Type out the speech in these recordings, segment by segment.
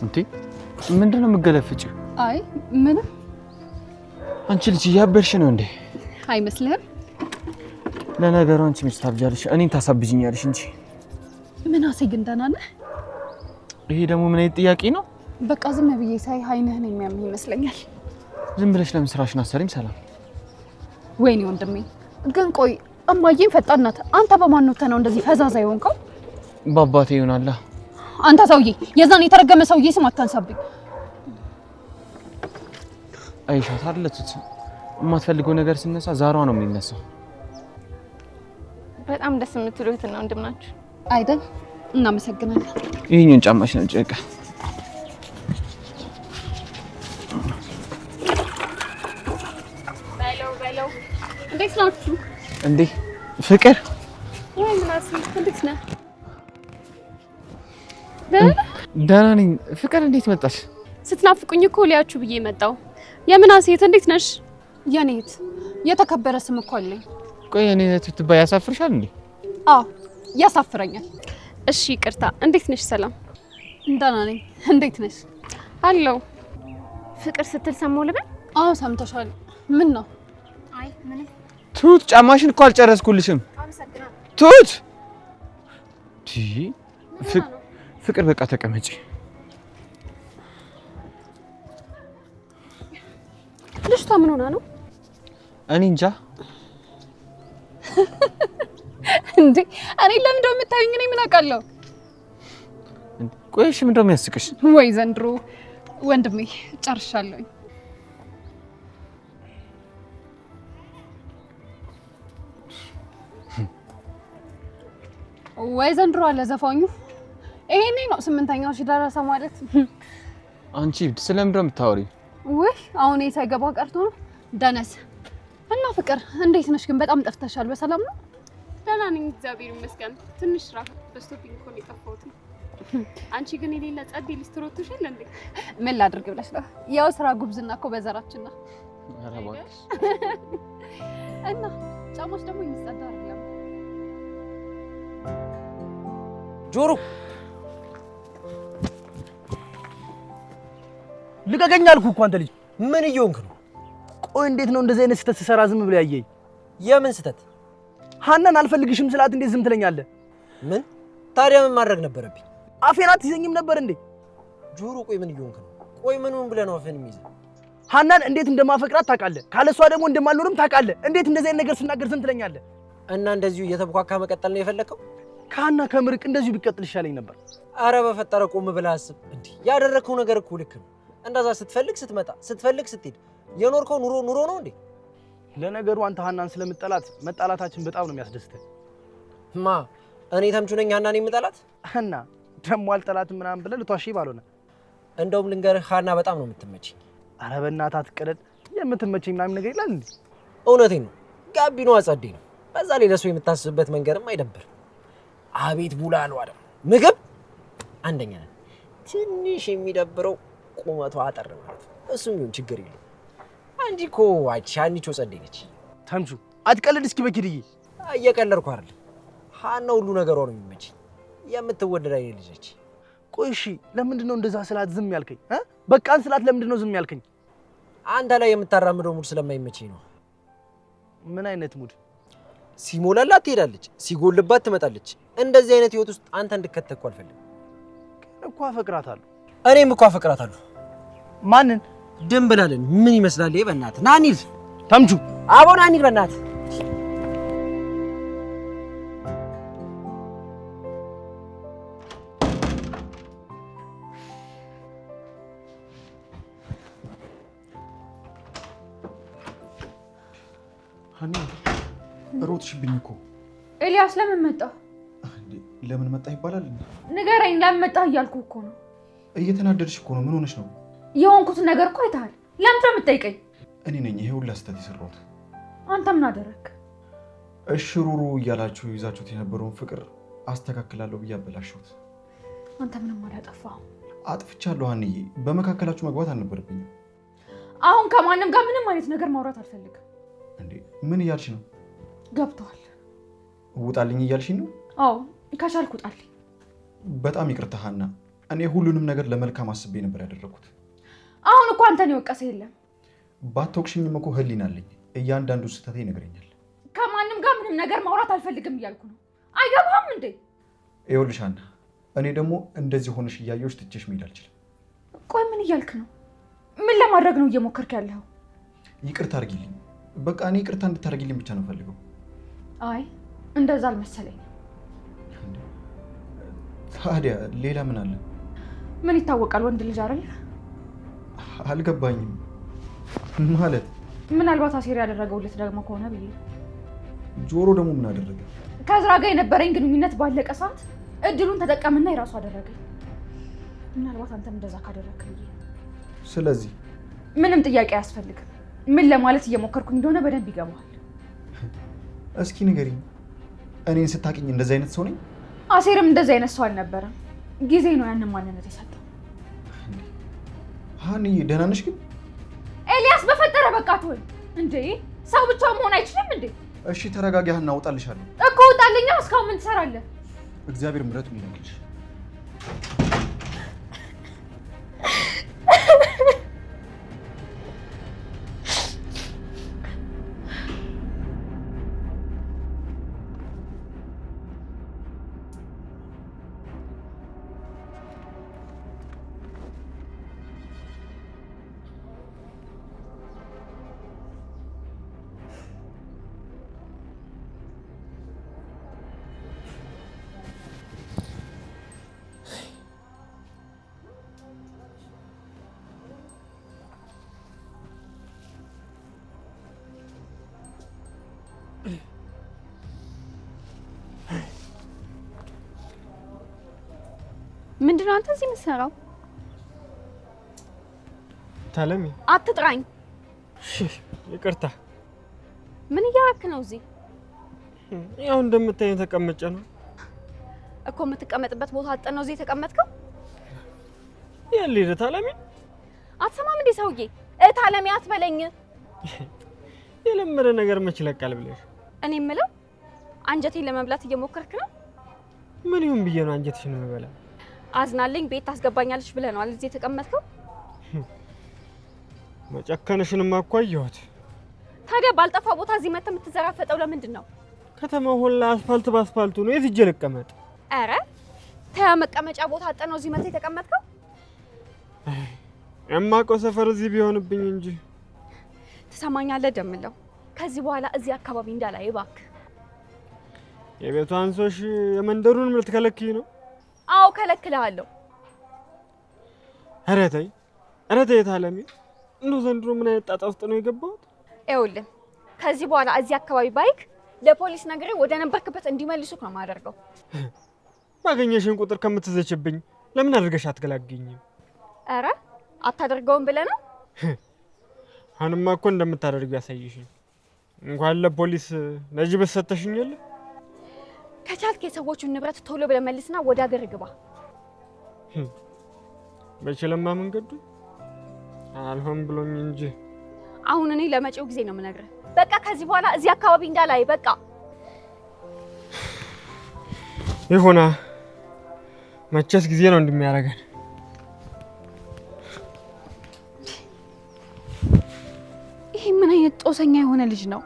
እንዴ ምንድነው የምገለፍጭው? አይ ምንም። አንቺ ልጅ ያበርሽ ነው እንዴ? አይመስልህም? ለነገሩ አንቺ ምን ታብጃለሽ? እኔን ታሳብጂኛለሽ እንጂ። ምን አሴ ግን ደህና ነህ? ይሄ ደግሞ ምን አይነት ጥያቄ ነው? በቃ ዝም ብዬ ሳይ አይንህን የሚያምህ ይመስለኛል። ዝም ብለሽ ለምን ስራሽን አሰሪም? ሰላም። ወይኔ ወንድሜ ግን ቆይ እማዬን ፈጣን ናት። አንተ በማን ነው እንደዚህ ፈዛዛ የሆንከው? በአባቴ ይሆናል። አንተ ሰውዬ የዛን የተረገመ ሰውዬ ስም አታንሳብኝ። አይሻት አይደለች የማትፈልገው ነገር ሲነሳ ዛሯ ነው የሚነሳው። በጣም ደስ የምትሉት እና ወንድም ናችሁ አይደል? እናመሰግናለን። ይሄኛውን ጫማሽ ነው ጨቃ። በለው እንዴት ናችሁ? እንዴ ፍቅር ወይ ምናስ እንዴት ነህ? ደህና ነኝ። ፍቅር እንዴት መጣሽ? ስትናፍቁኝ እኮ ሊያችሁ ብዬ መጣው። የምናስ እህት እንዴት ነሽ? የኔ እህት የተከበረ ስም እኮ አለኝ። ቆይ እኔ እህት ትባይ ያሳፍርሻል እንዴ? አዎ ያሳፍረኛል። እሺ ይቅርታ። እንዴት ነሽ? ሰላም። ደህና ነኝ። እንዴት ነሽ? አለው። ፍቅር ስትል ሰማሁ ልበል? አዎ ሰምተሻል። ምን ነው? አይ ምንም። ቱት ጫማሽን እኮ አልጨረስኩልሽም። አመሰግናለሁ። ቱት ፍቅር በቃ ተቀመጪ። ልጅቷ ምን ሆና ነው? እኔ እንጃ። እንዴ እኔ ለምን እንደው የምታዩኝ? እኔ ምን አውቃለሁ? ቆይሽ ምን እንደው የሚያስቅሽ? ወይ ዘንድሮ ወንድሜ ጨርሻለሁ። ወይ ዘንድሮ አለ ዘፋኙ። ይሄኔ ነው 8ኛው ሺ ደረሰ ማለት። አንቺ ስለምን ነው የምታወሪው? ወይ አሁን ሳይገባ ቀርቶ ነው ደነስ። እና ፍቅር እንዴት ነሽ ግን? በጣም ጠፍተሻል። በሰላም ነው? ደህና ነኝ እግዚአብሔር ይመስገን። ትንሽ ስራ በስቶፒንግ እኮ ነው የጠፋሁት። አንቺ ግን የሌላ ጸዴ ሊስትሮትሽል እንዴ? ምን ላድርግ ብለሽ ነው? ያው ስራ ጉብዝና እኮ በዘራችን ነው። ኧረ እባክሽ። እና ጫማሽ ደግሞ የሚጸዳ አይደለም። ጆሮ ልቀቀኝ አልኩህ እኮ አንተ ልጅ። ምን እየሆንክ ነው? ቆይ እንዴት ነው እንደዚህ አይነት ስህተት ስሰራ ዝም ብለህ ያየኝ? የምን ስህተት? ሀናን አልፈልግሽም ስላት እንዴት ዝም ትለኛለህ? ምን ታዲያ ምን ማድረግ ነበረብኝ? አፌን አትይዘኝም ነበር እንዴ? ጆሮ ቆይ ምን እየሆንክ ነው? ቆይ ምን ብለህ ነው አፌን የሚይዘው? ሀናን እንዴት እንደማፈቅራት ታውቃለህ። ካለሷ ደግሞ እንደማልኖርም ታውቃለህ። እንዴት እንደዚህ አይነት ነገር ስናገር ዝም ትለኛለህ? እና እንደዚሁ እየተብኳካ መቀጠል ነው የፈለከው? ከሀና ከምርቅ እንደዚሁ ቢቀጥል ይሻለኝ ነበር። አረ በፈጠረ ቆም ብለህ አስብ። እንዴ ያደረከው ነገር እኮ ልክ ነው። እንደዛ ስትፈልግ ስትመጣ ስትፈልግ ስትሄድ የኖርከው ኑሮ ነው እንዴ? ለነገሩ አንተ ሀናን ስለምጠላት መጣላታችን በጣም ነው የሚያስደስተኝ። ማ እኔ ተምቹ ነኝ ሀናን የምጠላት? ሀና ደሞ አልጠላትም ምናምን ብለህ ልትዋሺ ባልሆነ። እንደውም ልንገርህ ሀና በጣም ነው የምትመችኝ። አረ በእናትህ አትቀለድ። የምትመቸኝ ምናምን ነገር ይላል እንዴ? እውነቴን ነው። ጋቢኖ አጸዴ ነው። በዛ ላይ ለሰው የምታስብበት መንገድም አይደብር። አቤት ቡላ ነው አይደል? ምግብ አንደኛ ነው። ትንሽ የሚደብረው ቁመቷ አጠር ማለት ነው። እሱም ይሁን ችግር የለም። አንቺ እኮ ሀኒቾ ጸዴ ነች። ተምቹ አትቀልድ እስኪ በኪድዬ። እየቀለድኩ አይደል። ሀና ሁሉ ነገሯ ነው የሚመችኝ። የምትወደድ አይነት ልጅ ነች። ቆይ እሺ ለምንድን ነው እንደዛ ስላት ዝም ያልከኝ? በቃን ስላት ለምንድን ነው ዝም ያልከኝ? አንተ ላይ የምታራምደው ሙድ ስለማይመችኝ ነው። ምን አይነት ሙድ? ሲሞላላት ትሄዳለች፣ ሲጎልባት ትመጣለች። እንደዚህ አይነት ህይወት ውስጥ አንተ እንድከተል እኮ አልፈልግም። ግን እኮ አፈቅራታለሁ። እኔም እኮ አፈቅራታለሁ። ማንን? ድንብላልን። ምን ይመስላል ይሄ? በእናትህ ና እንሂድ። ተምቹ አቦ ና እንሂድ በእናትህ። ሀኒ ሮጥሽብኝ እኮ። ኤልያስ ለምን መጣ? ለምን መጣ ይባላል? ንገረኝ፣ ለምን መጣ እያልኩ እኮ ነው። እየተናደድሽ እኮ ነው። ምን ሆነሽ ነው? የሆንኩትን ነገር እኮ አይተሃል። ለምን የምትጠይቀኝ? እኔ ነኝ ይሄ ሁላ ስህተት የሰራሁት። አንተ ምን አደረክ? እሽሩሩ እያላችሁ ይዛችሁት የነበረውን ፍቅር አስተካክላለሁ ብዬ አበላሽሁት። አንተ ምንም አላጠፋህም። አጥፍቻለሁ ሀኒዬ። በመካከላችሁ መግባት አልነበረብኝም። አሁን ከማንም ጋር ምንም አይነት ነገር ማውራት አልፈልግም። እንዴ ምን እያልሽ ነው? ገብቶሃል? ውጣልኝ እያልሽኝ ነው? አዎ ከቻልክ ውጣልኝ። በጣም ይቅርታ ሀና። እኔ ሁሉንም ነገር ለመልካም አስቤ ነበር ያደረኩት። አሁን እኮ አንተን የወቀሰ የለም። ባትወቅሽኝም እኮ ህሊና አለኝ። እያንዳንዱ ስህተቴ ይነግረኛል። ከማንም ጋር ምንም ነገር ማውራት አልፈልግም እያልኩ ነው። አይገባም እንዴ? ይኸውልሽ ሀና፣ እኔ ደግሞ እንደዚህ ሆነሽ እያየሁሽ ትቼሽ መሄድ አልችልም። ቆይ ምን እያልክ ነው? ምን ለማድረግ ነው እየሞከርክ ያለው? ይቅርታ አድርጊልኝ። በቃ እኔ ይቅርታ እንድታደርጊልኝ ብቻ ነው ፈልገው። አይ እንደዛ አልመሰለኝም። ታዲያ ሌላ ምን አለ? ምን ይታወቃል? ወንድ ልጅ አይደል? አልገባኝም። ማለት ምናልባት አሴር ያደረገውለት ደግሞ ከሆነ ብዬ። ጆሮ ደግሞ ምን አደረገ? ከዝራ ጋር የነበረኝ ግንኙነት ባለቀ ሰዓት እድሉን ተጠቀምና የራሱ አደረገ። ምናልባት አንተም እንደዛ ካደረክ ብዬ። ስለዚህ ምንም ጥያቄ አያስፈልግም። ምን ለማለት እየሞከርኩኝ እንደሆነ በደንብ ይገባዋል። እስኪ ንገሪኝ፣ እኔን ስታውቂኝ እንደዚህ አይነት ሰው ነኝ? አሴርም እንደዚህ አይነት ሰው አልነበረም። ጊዜ ነው ያንን ማንነት የሰጠው። ሀኒዬ ደህና ነሽ ግን? ኤልያስ በፈጠረ በቃ ትሆን እንዴ? ሰው ብቻውን መሆን አይችልም እንዴ? እሺ ተረጋጊ ሀና፣ እወጣልሻለሁ እኮ ውጣልኛ። እስካሁን ምን ትሰራለህ? እግዚአብሔር ምሕረቱን ይላክልሽ። ምንድነው አንተ እዚህ የምትሰራው? ታለሚ አትጥራኝ። ይቅርታ። ምን እያደረክ ነው እዚህ? ያው እንደምታየኝ ተቀመጨ ነው እኮ። የምትቀመጥበት ቦታ አጥተህ ነው እዚህ የተቀመጥከው? ያለህ ታለሚ አትሰማም እንዴ ሰውዬ? ታለሚ አትበለኝ። የለመደ ነገር መች ይለቃል ብለሽ? እኔ የምለው አንጀቴን ለመብላት እየሞከርክ ነው? ምን ይሁን ብዬ ነው አንጀትሽን የምበላ? አዝናለኝ ቤት ታስገባኛለሽ ብለህ ነው እዚህ የተቀመጥከው? መጨከንሽንማ እኮ አየሁት። ታዲያ ባልጠፋ ቦታ እዚህ መተህ የምትዘራፈጠው ለምንድን ነው? ከተማው ሁላ አስፋልት ባስፋልቱ ነው። የት ሂጅ ልቀመጥ? ኧረ ተያ መቀመጫ ቦታ አጥተህ ነው እዚህ መተህ የተቀመጥከው? የማውቀው ሰፈር እዚህ ቢሆንብኝ እንጂ። ትሰማኛለህ ደምለው፣ ከዚህ በኋላ እዚህ አካባቢ እንዳላይ እባክህ። የቤቱ አንሶሽ የመንደሩን ምርት ከለክይ ነው? አዎ ከለክልሃለሁ። ኧረ ተይ ታለሚ፣ እንደው ዘንድሮ ምን አይነት ጣጣ ውስጥ ነው የገባሁት? ይኸውልህ ከዚህ በኋላ እዚህ አካባቢ ባይክ ለፖሊስ ነግሬ ወደ ነበርክበት እንዲመልሱክ ነው የማደርገው። ባገኘሽን ቁጥር ከምትዘችብኝ ለምን አድርገሽ አትገላግኝም? ኧረ አታደርገውም ብለህ ነው? አሁንማ እኮ እንደምታደርጊው ያሳይሽኝ። እንኳን ለፖሊስ ነጅብ ሰተሽኝ የለ። ከቻልክ የሰዎቹን ንብረት ቶሎ ብለህ መልስና ወደ ሀገር ግባ። በችለማ መንገዱ አልሆን ብሎኝ እንጂ። አሁን እኔ ለመጪው ጊዜ ነው የምነግርህ። በቃ ከዚህ በኋላ እዚህ አካባቢ እንዳላይ በቃ። ይሁና፣ መቼስ ጊዜ ነው እንደሚያደርገን። ይሄ ምን አይነት ጦሰኛ የሆነ ልጅ ነው?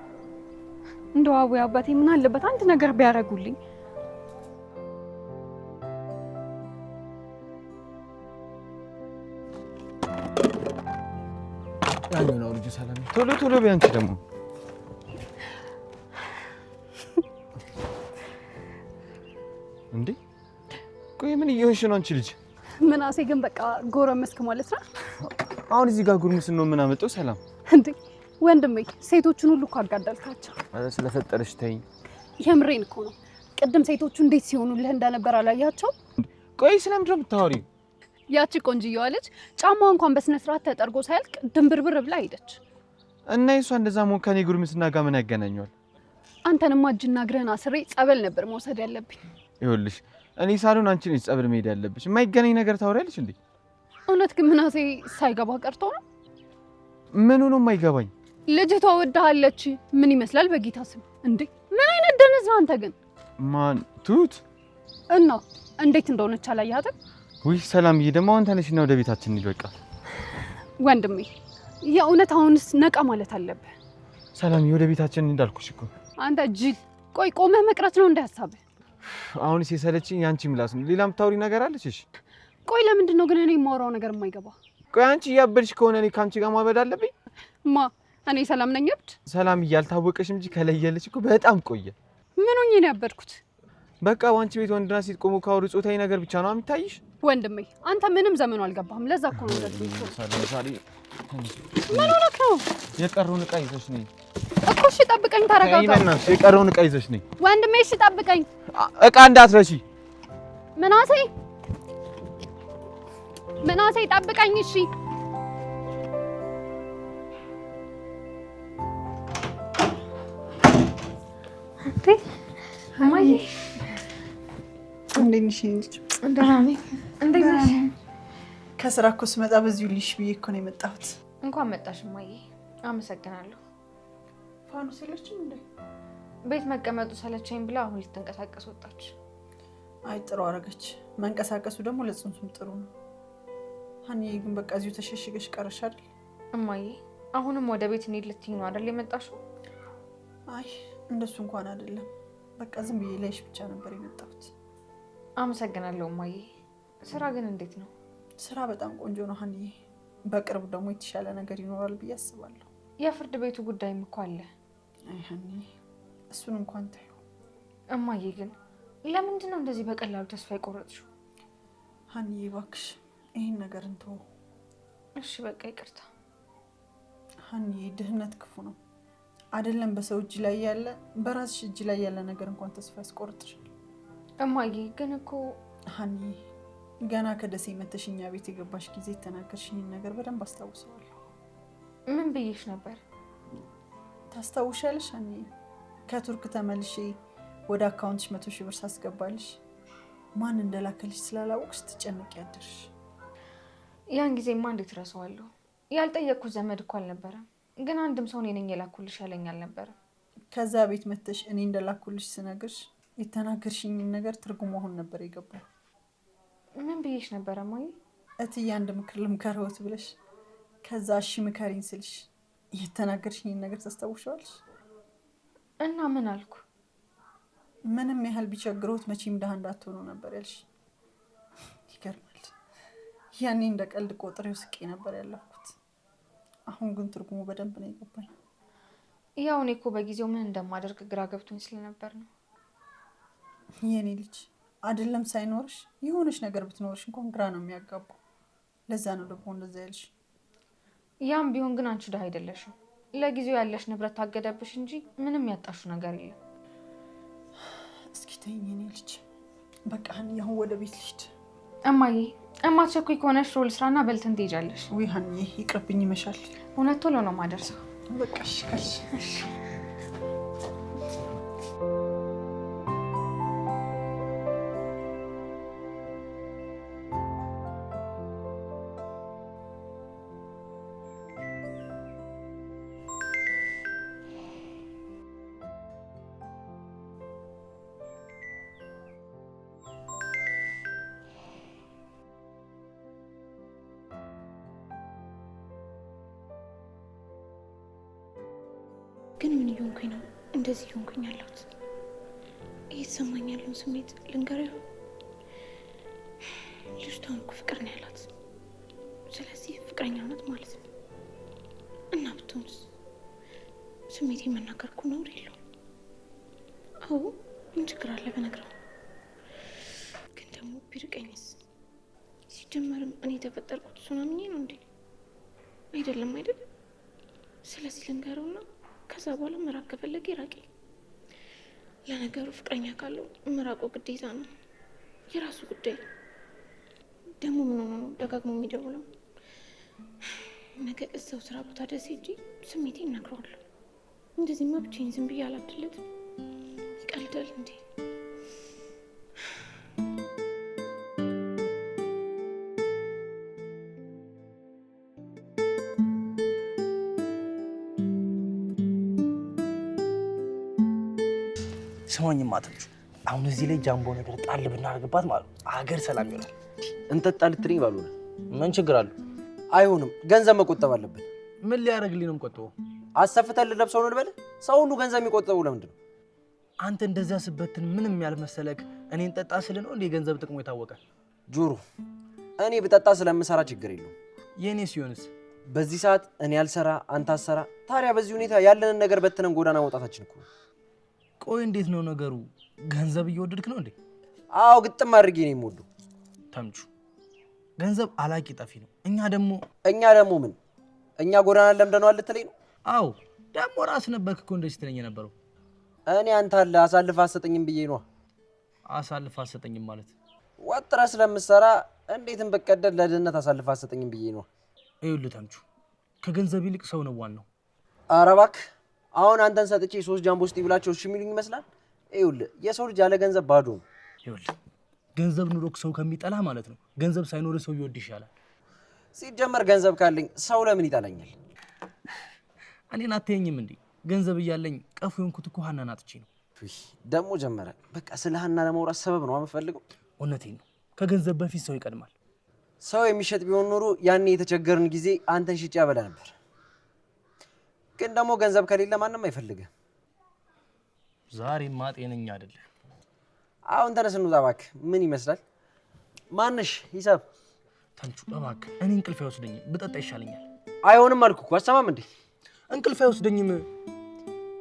እንደው አቡዬ አባቴ ምን አለበት አንድ ነገር ቢያደርጉልኝ። ያኛው ነው ልጅ ሰላም። ቶሎ ቢያንቺ ደግሞ እንዴ! ቆይ ምን እየሆንሽ ነው አንቺ ልጅ? ምናሴ ግን በቃ ጎረመስክ ማለት ነው። አሁን እዚህ ጋር ጉርምስ ነው ምን አመጣው? ሰላም እንዴ ወንድሜ፣ ሴቶቹን ሁሉ እኮ አጋደልካቸው። አረ ስለፈጠረሽ ተይኝ። የምሬን እኮ ነው። ቅድም ሴቶቹ እንዴት ሲሆኑልህ እንደነበር አላያቸው? ቆይ ስለምንድን ነው የምታወሪው? ያቺ ቆንጅየዋ ልጅ ጫማዋ እንኳን በስነ ስርዓት ተጠርጎ ሳያልቅ ድንብርብር ብላ ሄደች። እና እሷ እንደዛ መሆን ከኔ ጉርምስና ጋር ምን ያገናኘዋል? አንተንማ እጅና እግርህን አስሬ ጸበል ነበር መውሰድ ያለብኝ። ይኸውልሽ እኔ ሳሎን አንቺ ነሽ ጸበል መሄድ ያለብሽ። የማይገናኝ ነገር ታወሪያለሽ እንዴ? እውነት ግን ምናሴ ሳይገባ ቀርቶ ነው? ምኑ ነው የማይገባኝ? ልጅቷ ወድሃለች። ምን ይመስላል በጌታ ስም እንዴ! ምን አይነት ደነዝ ነው አንተ ግን? ማን ቱት? እና እንዴት እንደሆነች አላየሃትም? ውይ ሰላምዬ፣ ደግሞ አሁን ተነሽና ወደ ቤታችን እንሂድ በቃ። ወንድሜ የእውነት አሁንስ ነቃ ማለት አለብህ። ሰላምዬ ወደ ቤታችን እንሂድ አልኩሽ እኮ። አንተ ጅል፣ ቆይ ቆመህ መቅረት ነው እንደ ሀሳብህ? አሁንስ የሰለችኝ ያንቺ ምላስ ነው። ሌላ የምታወሪ ነገር አለሽ? እሺ ቆይ ለምንድን ነው ግን እኔ የማወራው ነገር የማይገባ? ቆይ አንቺ እያበድሽ ከሆነ እኔ ከአንቺ ጋር ማበድ አለብኝ? እኔ ሰላም ነኝ እብድ? ሰላምዬ አልታወቀሽም እንጂ ከለየልሽ እኮ በጣም ቆየ። ምን ሆኜ ነው ያበድኩት? በቃ ባንቺ ቤት ወንድና ሴት ቆሞ ካወሩ ጾታዊ ነገር ብቻ ነው የሚታይሽ? ወንድሜ አንተ ምንም ዘመኑ አልገባህም። ለዛ እኮ ነው እንደዚህ ነው። ምን ሆነህ ነው? የቀረውን ዕቃ ይዘሽ ነኝ እኮ። እሺ ጠብቀኝ፣ ተረጋጋ። የቀረውን ዕቃ ይዘሽ ነኝ ወንድሜ። እሺ ጠብቀኝ። ዕቃ እንዳትረሺ። ምናሴ ጠብቀኝ። እሺ እማዬ እንዴት ነሽ? ልጅ ደህና ነኝ። እንዴት ነሽ? ከስራ እኮ ስመጣ በዚሁ ልሽ ብዬ እኮ ነው የመጣሁት። እንኳን መጣሽ እማዬ፣ አመሰግናለሁ። ፋኑስ የለችም እንዴ? ቤት መቀመጡ ሰለቸኝ ብላ አሁን ልትንቀሳቀስ ወጣች። አይ ጥሩ አደረገች። መንቀሳቀሱ ደግሞ ለጽንሱም ጥሩ ነው። ሀኒዬ ግን በቃ እዚሁ ተሸሽገሽ ቀረሽ አይደል? እማዬ አሁንም ወደ ቤት እንሂድ ልትይኝ ነው አይደል የመጣሽው? አይ እንደሱ እንኳን አይደለም። በቃ ዝም ብዬ ላይሽ ብቻ ነበር የመጣሁት። አመሰግናለሁ እማዬ። ስራ ግን እንዴት ነው? ስራ በጣም ቆንጆ ነው ሀኒዬ። በቅርቡ ደግሞ የተሻለ ነገር ይኖራል ብዬ አስባለሁ። የፍርድ ቤቱ ጉዳይም እኮ አለ። አይ ሀኒዬ እሱን እንኳን ታዩ። እማዬ ግን ለምንድን ነው እንደዚህ በቀላሉ ተስፋ የቆረጥሽው? ሀኒዬ እባክሽ ይሄን ነገር እንተው። እሺ በቃ ይቅርታ። ሀኒዬ ድህነት ክፉ ነው አይደለም? በሰው እጅ ላይ ያለ በራስሽ እጅ ላይ ያለ ነገር እንኳን ተስፋ ያስቆርጥሻል። እማዬ ግን እኮ ሀኒዬ ገና ከደሴ መተሽ እኛ ቤት የገባሽ ጊዜ የተናገርሽኝን ነገር በደንብ አስታውሰዋለሁ። ምን ብዬሽ ነበር? ታስታውሻለሽ ሀኒዬ? ከቱርክ ተመልሼ ወደ አካውንትሽ 100 ሺህ ብር ሳስገባልሽ ማን እንደላከልሽ ስላላወቅሽ ትጨነቂ ያደርሽ። ያን ጊዜማ እንዴት ረሳዋለሁ? ያልጠየቅኩት ዘመድ እኮ አልነበረም። ግን አንድም ሰው እኔ ነኝ የላኩልሽ ያለኝ አልነበረም። ከዛ ቤት መተሽ እኔ እንደላኩልሽ ስነግርሽ የተናገርሽኝን ነገር ትርጉም አሁን ነበር የገባው። ምን ብዬሽ ነበረ እማዬ? እትዬ አንድ ምክር ልምከርዎት ብለሽ ከዛ እሺ ምከሪኝ ስልሽ የተናገርሽኝን ነገር ታስታውሻለሽ? እና ምን አልኩ? ምንም ያህል ቢቸግሮት መቼም ደሃ እንዳትሆኑ ነበር ያልሽ። ይገርማል። ያኔ እንደ ቀልድ ቆጥሬው ስቄ ነበር ያለፍኩት። አሁን ግን ትርጉሙ በደንብ ነው የገባኝ። ያው እኔ እኮ በጊዜው ምን እንደማደርግ ግራ ገብቶኝ ስለነበር ነው። የኔ ልጅ አይደለም ሳይኖርሽ የሆነች ነገር ብትኖርሽ እንኳን ግራ ነው የሚያጋባው። ለዛ ነው ደግሞ እንደዛ ያልሽ። ያም ቢሆን ግን አንቺ ደሃ አይደለሽም። ለጊዜው ያለሽ ንብረት ታገደብሽ እንጂ ምንም ያጣሹ ነገር የለም። እስኪ ተይኝ የኔ ልጅ። በቃ አሁን ወደ ቤት ልሂድ። እማዬ እማትቸኩይ ከሆነ ሽሮ ልስራና በልተን ትሄጃለሽ። ውይ ሀኒዬ ይቅርብኝ፣ ይመሻል። እውነት ቶሎ ነው የማደርሰው። በቃ እሺ ካልሽ እሺ። ግን ምን እየሆንኩኝ ነው እንደዚህ እየሆንኩኝ ያለሁት? እየተሰማኝ ያለውን ስሜት ልንገረው። ልጅቷን እኮ ፍቅር ነው ያላት። ስለዚህ ፍቅረኛ ናት ማለት ነው። እና ብትሆንስ ስሜቴ መናገር እኮ ነውር የለውም። አዎ ምን ችግር አለ በነግረው። ግን ደግሞ ቢርቀኝስ? ሲጀመርም እኔ የተፈጠርኩት እሱን አምኜ ነው እንዴ? አይደለም አይደል? ስለዚህ ልንገረውና ከዛ በኋላ መራቅ ከፈለገ ይራቂ። ለነገሩ ፍቅረኛ ካለው መራቁ ግዴታ ነው፣ የራሱ ጉዳይ። ደግሞ ምን ሆኖ ነው ደጋግሞ የሚደውለው? ነገ እዛው ስራ ቦታ ደስ ሄጄ ስሜቴን እነግረዋለሁ። እንደዚህማ ብቻዬን ዝም ብዬ አላድለትም። ይቀልዳል እንዴ? ስማኝማ አትምጩ። አሁን እዚህ ላይ ጃምቦ ነገር ጣል ብናደርግባት ማለት አገር ሰላም ይሆናል። እንጠጣ ልትለኝ ባልሆነ ምን ችግር አለው? አይሆንም። ገንዘብ መቆጠብ አለብን። ምን ሊያደርግልኝ ነው የምቆጥበው? አሰፍተን ልለብሰው ነው ልበል? ሰው ሁሉ ገንዘብ የሚቆጥበው ለምንድን ነው? አንተ እንደዛ ስበትን ምንም ያልመሰለክ እኔን ጠጣ ስል ነው እንዴ ገንዘብ ጥቅሙ የታወቀ? ጆሮ እኔ ብጠጣ ስለምሰራ ችግር የለውም። የኔ ሲሆንስ? በዚህ ሰዓት እኔ ያልሰራ አንተ አሰራ። ታዲያ በዚህ ሁኔታ ያለንን ነገር በትነን ጎዳና መውጣታችን እኮ። ቆይ እንዴት ነው ነገሩ? ገንዘብ እየወደድክ ነው እንዴ? አዎ ግጥም አድርጌ ነው የምወደው። ተምቹ ገንዘብ አላቂ ጠፊ ነው። እኛ ደግሞ ምን እኛ ጎዳና ለምደነዋል ልትለኝ ነው? አዎ ደግሞ ራስ ነበርክ እኮ እንደዚህ ትለኝ የነበረው። እኔ አንተ አለ አሳልፈህ አትሰጠኝም ብዬ ነው። አሳልፈህ አትሰጠኝም ማለት ወጥረህ ስለምትሰራ እንዴትም በቀደድ ለድህነት አሳልፈህ አትሰጠኝም ብዬ ነው። ይኸውልህ ተምቹ ከገንዘብ ይልቅ ሰው ነው ዋናው። ኧረ እባክህ አሁን አንተን ሰጥቼ 3 ጃምቦ ውስጥ ይብላቸው እሺ የሚሉኝ ይመስላል? ይኸውልህ የሰው ልጅ ያለ ገንዘብ ባዶ ነው። ይኸውልህ ገንዘብ ኑሮክ ሰው ከሚጠላ ማለት ነው ገንዘብ ሳይኖር ሰው ይወድ ይሻላል። ሲጀመር ገንዘብ ካለኝ ሰው ለምን ይጠላኛል? እኔን አትየኝም እንዴ? ገንዘብ እያለኝ ቀፉ የሆንኩት እኮ ሀናን አጥቼ ነው። ደግሞ ጀመረ። በቃ ስለ ሀና ለማውራት ሰበብ ነው የምፈልገው። እውነቴን ነው። ከገንዘብ በፊት ሰው ይቀድማል። ሰው የሚሸጥ ቢሆን ኖሮ ያኔ የተቸገርን ጊዜ አንተን ሽጬ ያበላ ነበር። ግን ደግሞ ገንዘብ ከሌለ ማንም አይፈልግም። ዛሬማ ጤነኛ አይደለም። አሁን ተነስ እንውጣ እባክህ። ምን ይመስላል? ማንሽ ሂሳብ? ተምቹ እባክህ እኔ እንቅልፍ አይወስደኝም፣ ብጠጣ ይሻለኛል። አይሆንም አልኩህ እኮ አሰማም እንዴ? እንቅልፍ አይወስደኝም።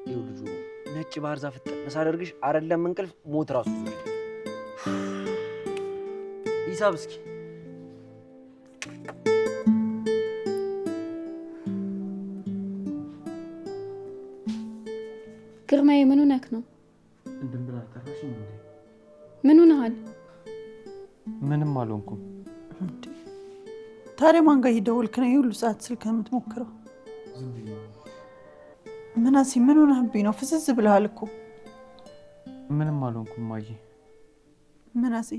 ይኸው ልጁ ነጭ ባህር ዛፍ ሳደርግሽ አይደለም እንቅልፍ ሞት ራሱ ዞር። ሂሳብ እስኪ ግርማዬ ምን ሆነክ ነው? እንድንብላ አልጠራሽም እንዴ? ምን ሆነሃል? ምንም አልሆንኩም። ታዲያ ማን ጋር እየደወልክ ነው የሁሉ ሰዓት ስልክ የምትሞክረው? ምናሴ ምን ሆነህብኝ ነው? ፍዝዝ ብለሃል እኮ። ምንም አልሆንኩም ማዬ። ምናሴ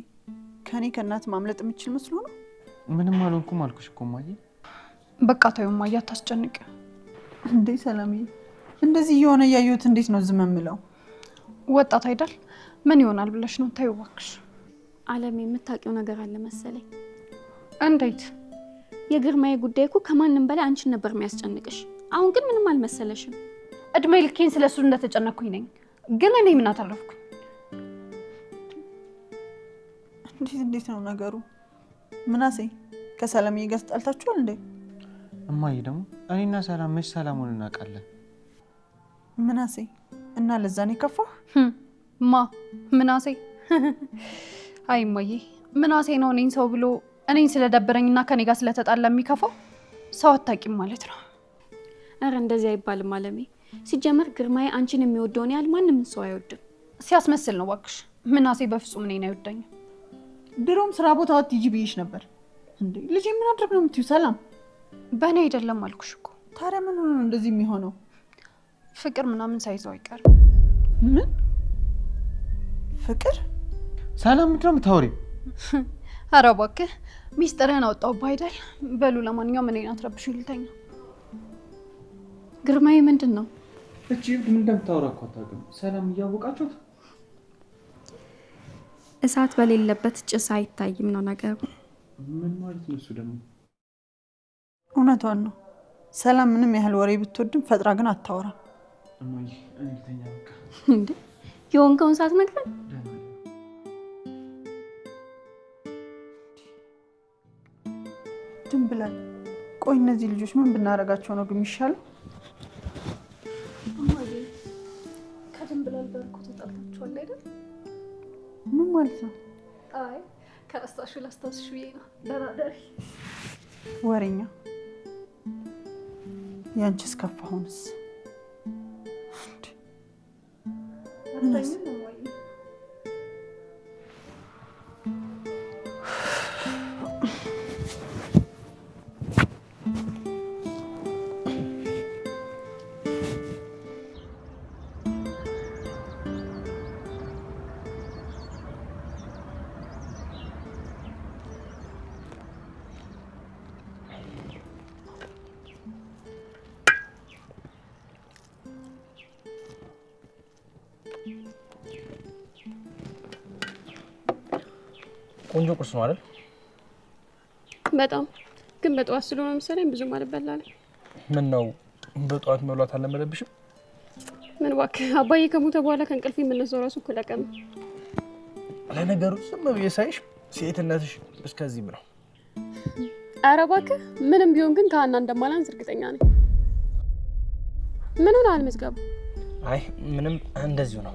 ከኔ ከእናት ማምለጥ የምችል መስሎ ነው? ምንም አልሆንኩም አልኩሽ እኮ ማዬ። በቃ ተይው ማዬ፣ አታስጨንቂ። እንዴ ሰላምዬ፣ እንደዚህ እየሆነ እያየሁት እንዴት ነው ዝም የምለው? ወጣት አይደል? ምን ይሆናል ብለሽ ነው? ተይው እባክሽ። አለም የምታውቂው ነገር አለ መሰለኝ። እንዴት? የግርማዬ ጉዳይ እኮ ከማንም በላይ አንቺን ነበር የሚያስጨንቅሽ። አሁን ግን ምንም አልመሰለሽም። እድሜ ልኬን ስለሱ እንደተጨነኩኝ ነኝ። ግን እኔ ምን አተረፍኩኝ? እንዴት ነው ነገሩ? ምናሴ ከሰላምዬ ጋር ተጣልታችኋል እንዴ? እማዬ ደግሞ እኔና ሰላም መች ሰላሙን እናውቃለን? ምናሴ እና ለዛ ነው የከፋህ? ማ ምናሴ? አይ እማዬ፣ ምናሴ ነው እኔን ሰው ብሎ እኔን ስለደበረኝና ከኔ ጋር ስለተጣላ የሚከፋው? ሰው አታውቂም ማለት ነው። ኧረ እንደዚህ አይባልም አለሜ። ሲጀመር ግርማዬ አንቺን የሚወደውን ያህል ማንም ሰው አይወድም። ሲያስመስል ነው እባክሽ። ምናሴ በፍጹም እኔን አይወደኝም። ድሮም ስራ ቦታ አትሂጂ ብዬሽ ነበር እንዴ። ልጄ ምን አድርግ ነው የምትይው? ሰላም በእኔ አይደለም አልኩሽ እኮ። ታዲያ ምን ሆኖ ነው እንደዚህ የሚሆነው? ፍቅር ምናምን ሳይዘው አይቀርም። ምን ፍቅር? ሰላም ምንድን ነው የምታወሪው? ኧረ እባክህ ሚስጥርህን አወጣሁብህ አይደል? በሉ ለማንኛውም እኔን አትረብሹኝ፣ ልተኛ። ግርማዬ ምንድን ነው? እቺ ምን እንደምታወራ እኮ አታውቅም። ሰላም እያወቃችሁት? እሳት በሌለበት ጭስ አይታይም ነው ነገሩ። ምን ማለት ነው እሱ ደግሞ? እውነቷን ነው። ሰላም ምንም ያህል ወሬ ብትወድም ፈጥራ ግን አታወራ። እማዬ እኔ ልተኛ በቃ። እንዴ የሆንከውን ሳትነግረን? ድንብላል። ቆይ እነዚህ ልጆች ምን ብናደርጋቸው ነው ግን የሚሻለው? እማዬ ከድንብላል ጋር እኮ ተጣልታችኋል አይደል? ምን ማለት ነው? አይ ከረሳሹ ላስታውስሽ ብዬ ነው። ደህና ደሪ። ወሬኛ። ያንቺስ ከፋ? አሁንስ ቆንጆ ቁርስ ነው አይደል? በጣም ግን በጠዋት ስለሆነ መሰለኝ ብዙም አልበላለኝ። ምን ነው በጠዋት መብላት አልለመደብሽም? ምን እባክህ አባዬ ከሞተ በኋላ ከእንቅልፌ የምነሳው ራሱ እኮ ለቀን ነው። ለነገሩ ዝም ብዬ ሳይሽ ሴትነትሽ እስከዚህም ነው። ኧረ እባክህ ምንም ቢሆን ግን ከሀና እንደማላንስ እርግጠኛ ነኝ። ምን ሆነሃል መዝገቡ? አይ ምንም እንደዚሁ ነው።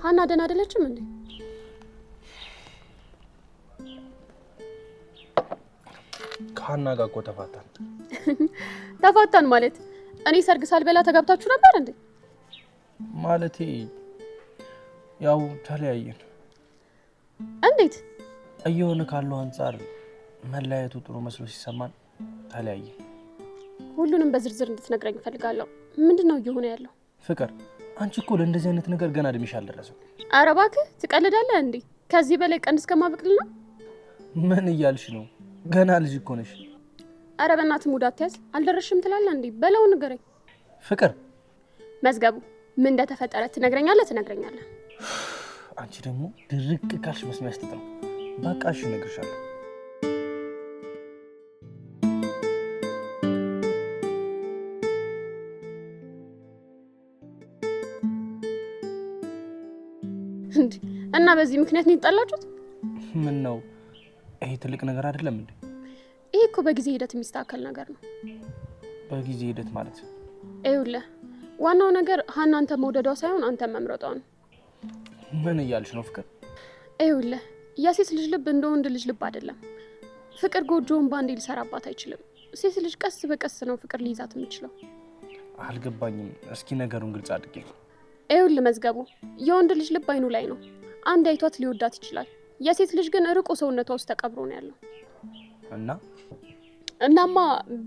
ሀና ደህና አይደለችም እንዴ? ከሀና ጋር እኮ ተፋታን። ተፋታን ማለት እኔ ሰርግ ሳልበላ ተጋብታችሁ ነበር እንዴ? ማለቴ ያው ተለያየን። እንዴት? እየሆነ ካለው አንጻር መለያየቱ ጥሩ መስሎ ሲሰማን ተለያየን። ሁሉንም በዝርዝር እንድትነግረኝ እፈልጋለሁ። ምንድነው እየሆነ ያለው? ፍቅር አንቺ እኮ ለእንደዚህ አይነት ነገር ገና እድሜሽ አልደረሰም። ኧረ እባክህ ትቀልዳለህ እንዴ? ከዚህ በላይ ቀንድ እስከማበቅል ነው? ምን እያልሽ ነው? ገና ልጅ እኮ ነሽ። ኧረ በእናትህ ሙድ አትያዝ። አልደረስሽም ትላለህ እንዴ? በለው ንገረኝ። ፍቅር መዝገቡ ምን እንደተፈጠረ ትነግረኛለህ? አንቺ ደግሞ ድርቅ ካልሽ መስሚያ ያስጥጥ ነው። በቃ እሺ እነግርሻለሁ። እንዴ እና በዚህ ምክንያት ነው የተጣላችሁት? ምን ነው ይሄ ትልቅ ነገር አይደለም እንዴ? ይሄ እኮ በጊዜ ሂደት የሚስተካከል ነገር ነው። በጊዜ ሂደት ማለት ይኸውልህ ዋናው ነገር ሀና አንተ መውደዷ ሳይሆን አንተ መምረጧ ነው። ምን እያልሽ ነው ፍቅር? ይኸውልህ የሴት ልጅ ልብ እንደ ወንድ ልጅ ልብ አይደለም። ፍቅር ጎጆውን ባንዴ ሊሰራባት አይችልም። ሴት ልጅ ቀስ በቀስ ነው ፍቅር ሊይዛት የሚችለው። አልገባኝም። እስኪ ነገሩን ግልጽ አድርጌ። ይኸውልህ መዝገቡ የወንድ ልጅ ልብ አይኑ ላይ ነው። አንድ አይቷት ሊወዳት ይችላል። የሴት ልጅ ግን ርቆ ሰውነቷ ውስጥ ተቀብሮ ነው ያለው። እናማ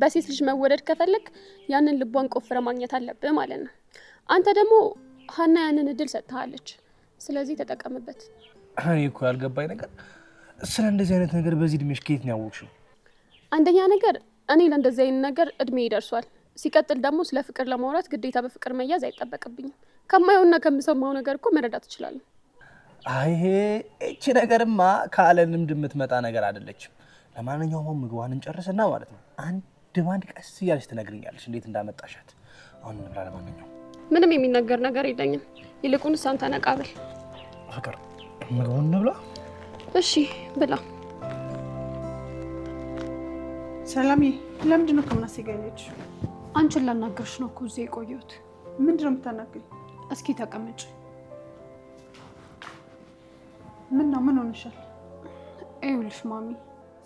በሴት ልጅ መወደድ ከፈለክ ያንን ልቧን ቆፍረ ማግኘት አለብህ ማለት ነው። አንተ ደግሞ ሀና ያንን እድል ሰጥታለች። ስለዚህ ተጠቀምበት። እኔ እኮ ያልገባኝ ነገር ስለ እንደዚህ አይነት ነገር በዚህ እድሜሽ ከየት ነው ያወቅሽው? አንደኛ ነገር እኔ ለእንደዚህ አይነት ነገር እድሜ ይደርሷል። ሲቀጥል ደግሞ ስለ ፍቅር ለማውራት ግዴታ በፍቅር መያዝ አይጠበቅብኝም። ከማየውና ከምሰማው ነገር እኮ መረዳት እችላለሁ። አይ እቺ ነገርማ ካለ ልምድ የምትመጣ ነገር አይደለችም። ለማንኛውም ምግቧን እንጨርስና ማለት ነው አንድ ባንድ ቀስ እያለች ትነግሪኛለሽ እንዴት እንዳመጣሻት። አሁን እንብላ። ለማንኛውም ምንም የሚነገር ነገር የለኝም። ይልቁንስ አንተ ነቃ በል። ፍቅር ምግቡን እንብላ። እሺ ብላ። ሰላምዬ ለምንድን ነው ከምናሴ ጋር ያለችው? አንቺን ላናገርሽ ነው እኮ እዚህ የቆየሁት። ምንድን ነው የምታናግሪኝ? እስኪ ተቀመጭ። ምን ነው ምን ሆነሻል? ይኸውልሽ ማሚ፣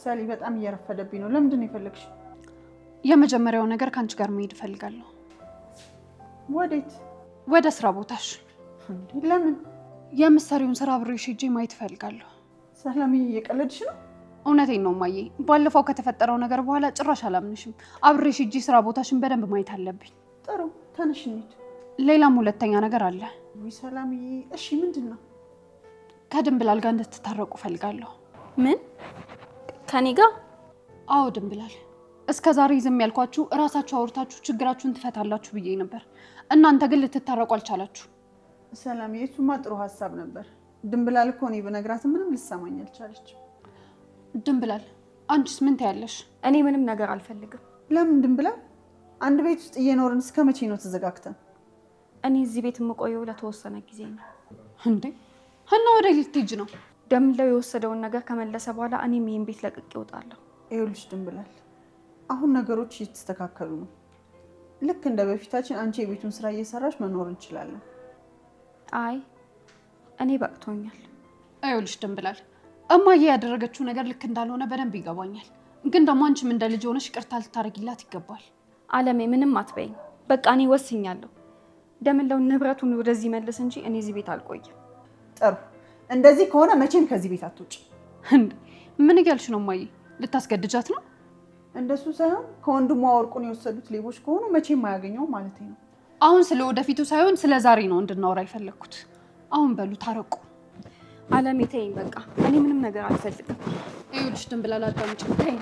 ሳሊ በጣም እየረፈደብኝ ነው። ለምንድን ነው የፈለግሽው? የመጀመሪያው ነገር ከአንቺ ጋር መሄድ እፈልጋለሁ። ወዴት? ወደ ስራ ቦታሽ። ለምን? የምትሰሪውን ስራ አብሬሽ ሄጄ ማየት እፈልጋለሁ። ሰላምዬ እየቀለድሽ ነው? እውነቴን ነው ማዬ። ባለፈው ከተፈጠረው ነገር በኋላ ጭራሽ አላምንሽም። አብሬሽ ሄጄ ስራ ቦታሽን በደንብ ማየት አለብኝ። ጥሩ ተነሽ እንሂድ። ሌላም ሁለተኛ ነገር አለ። ወይ ሰላምዬ፣ እሺ ምንድን ነው? ከድንብላል ጋር እንድትታረቁ እፈልጋለሁ። ምን? ከኔ ጋር? አዎ ድንብላል። እስከ ዛሬ ዝም ያልኳችሁ እራሳችሁ አውርታችሁ ችግራችሁን ትፈታላችሁ ብዬ ነበር። እናንተ ግን ልትታረቁ አልቻላችሁ። ሰላምዬ እሱማ ጥሩ ሀሳብ ነበር። ድንብላል እኮ እኔ ብነግራት ምንም ልትሰማኝ አልቻለች። ድንብላል አንቺስ ምን ትያለሽ? እኔ ምንም ነገር አልፈልግም። ለምን ድንብላል? አንድ ቤት ውስጥ እየኖርን እስከ መቼ ነው ተዘጋግተን? እኔ እዚህ ቤት የምቆየው ለተወሰነ ጊዜ ነው። እንዴ ሀና ወደ ልትሄጂ ነው? ደምለው የወሰደውን ነገር ከመለሰ በኋላ እኔም ይሄን ቤት ለቅቄ እወጣለሁ። ይኸውልሽ ድንብላል፣ አሁን ነገሮች እየተስተካከሉ ነው። ልክ እንደ በፊታችን አንቺ የቤቱን ስራ እየሰራሽ መኖር እንችላለን። አይ እኔ በቅቶኛል። ይኸውልሽ ድንብላል፣ እማዬ ያደረገችው ነገር ልክ እንዳልሆነ በደንብ ይገባኛል። ግን ደግሞ አንቺም እንደ ልጅ ሆነሽ ይቅርታ ልታደርጊላት ይገባል። አለሜ ምንም አትበይኝ። በቃ እኔ ወስኛለሁ። ደምለው ንብረቱን ወደዚህ መልስ እንጂ እኔ እዚህ ቤት አልቆይም። ጥሩ፣ እንደዚህ ከሆነ መቼም ከዚህ ቤት አትውጭ። እንዴ ምን እያልሽ ነው እማዬ? ልታስገድጃት ነው? እንደሱ ሳይሆን ከወንድሟ ወርቁን የወሰዱት ሌቦች ከሆኑ መቼም አያገኘውም ማለት ነው። አሁን ስለ ወደፊቱ ሳይሆን ስለ ዛሬ ነው እንድናወራ የፈለግኩት። አሁን በሉ ታረቁ። አለሜ ተይኝ በቃ። እኔ ምንም ነገር አልፈልግም። ይኸውልሽ ድንብላል አዳምጪኝ። ተይኝ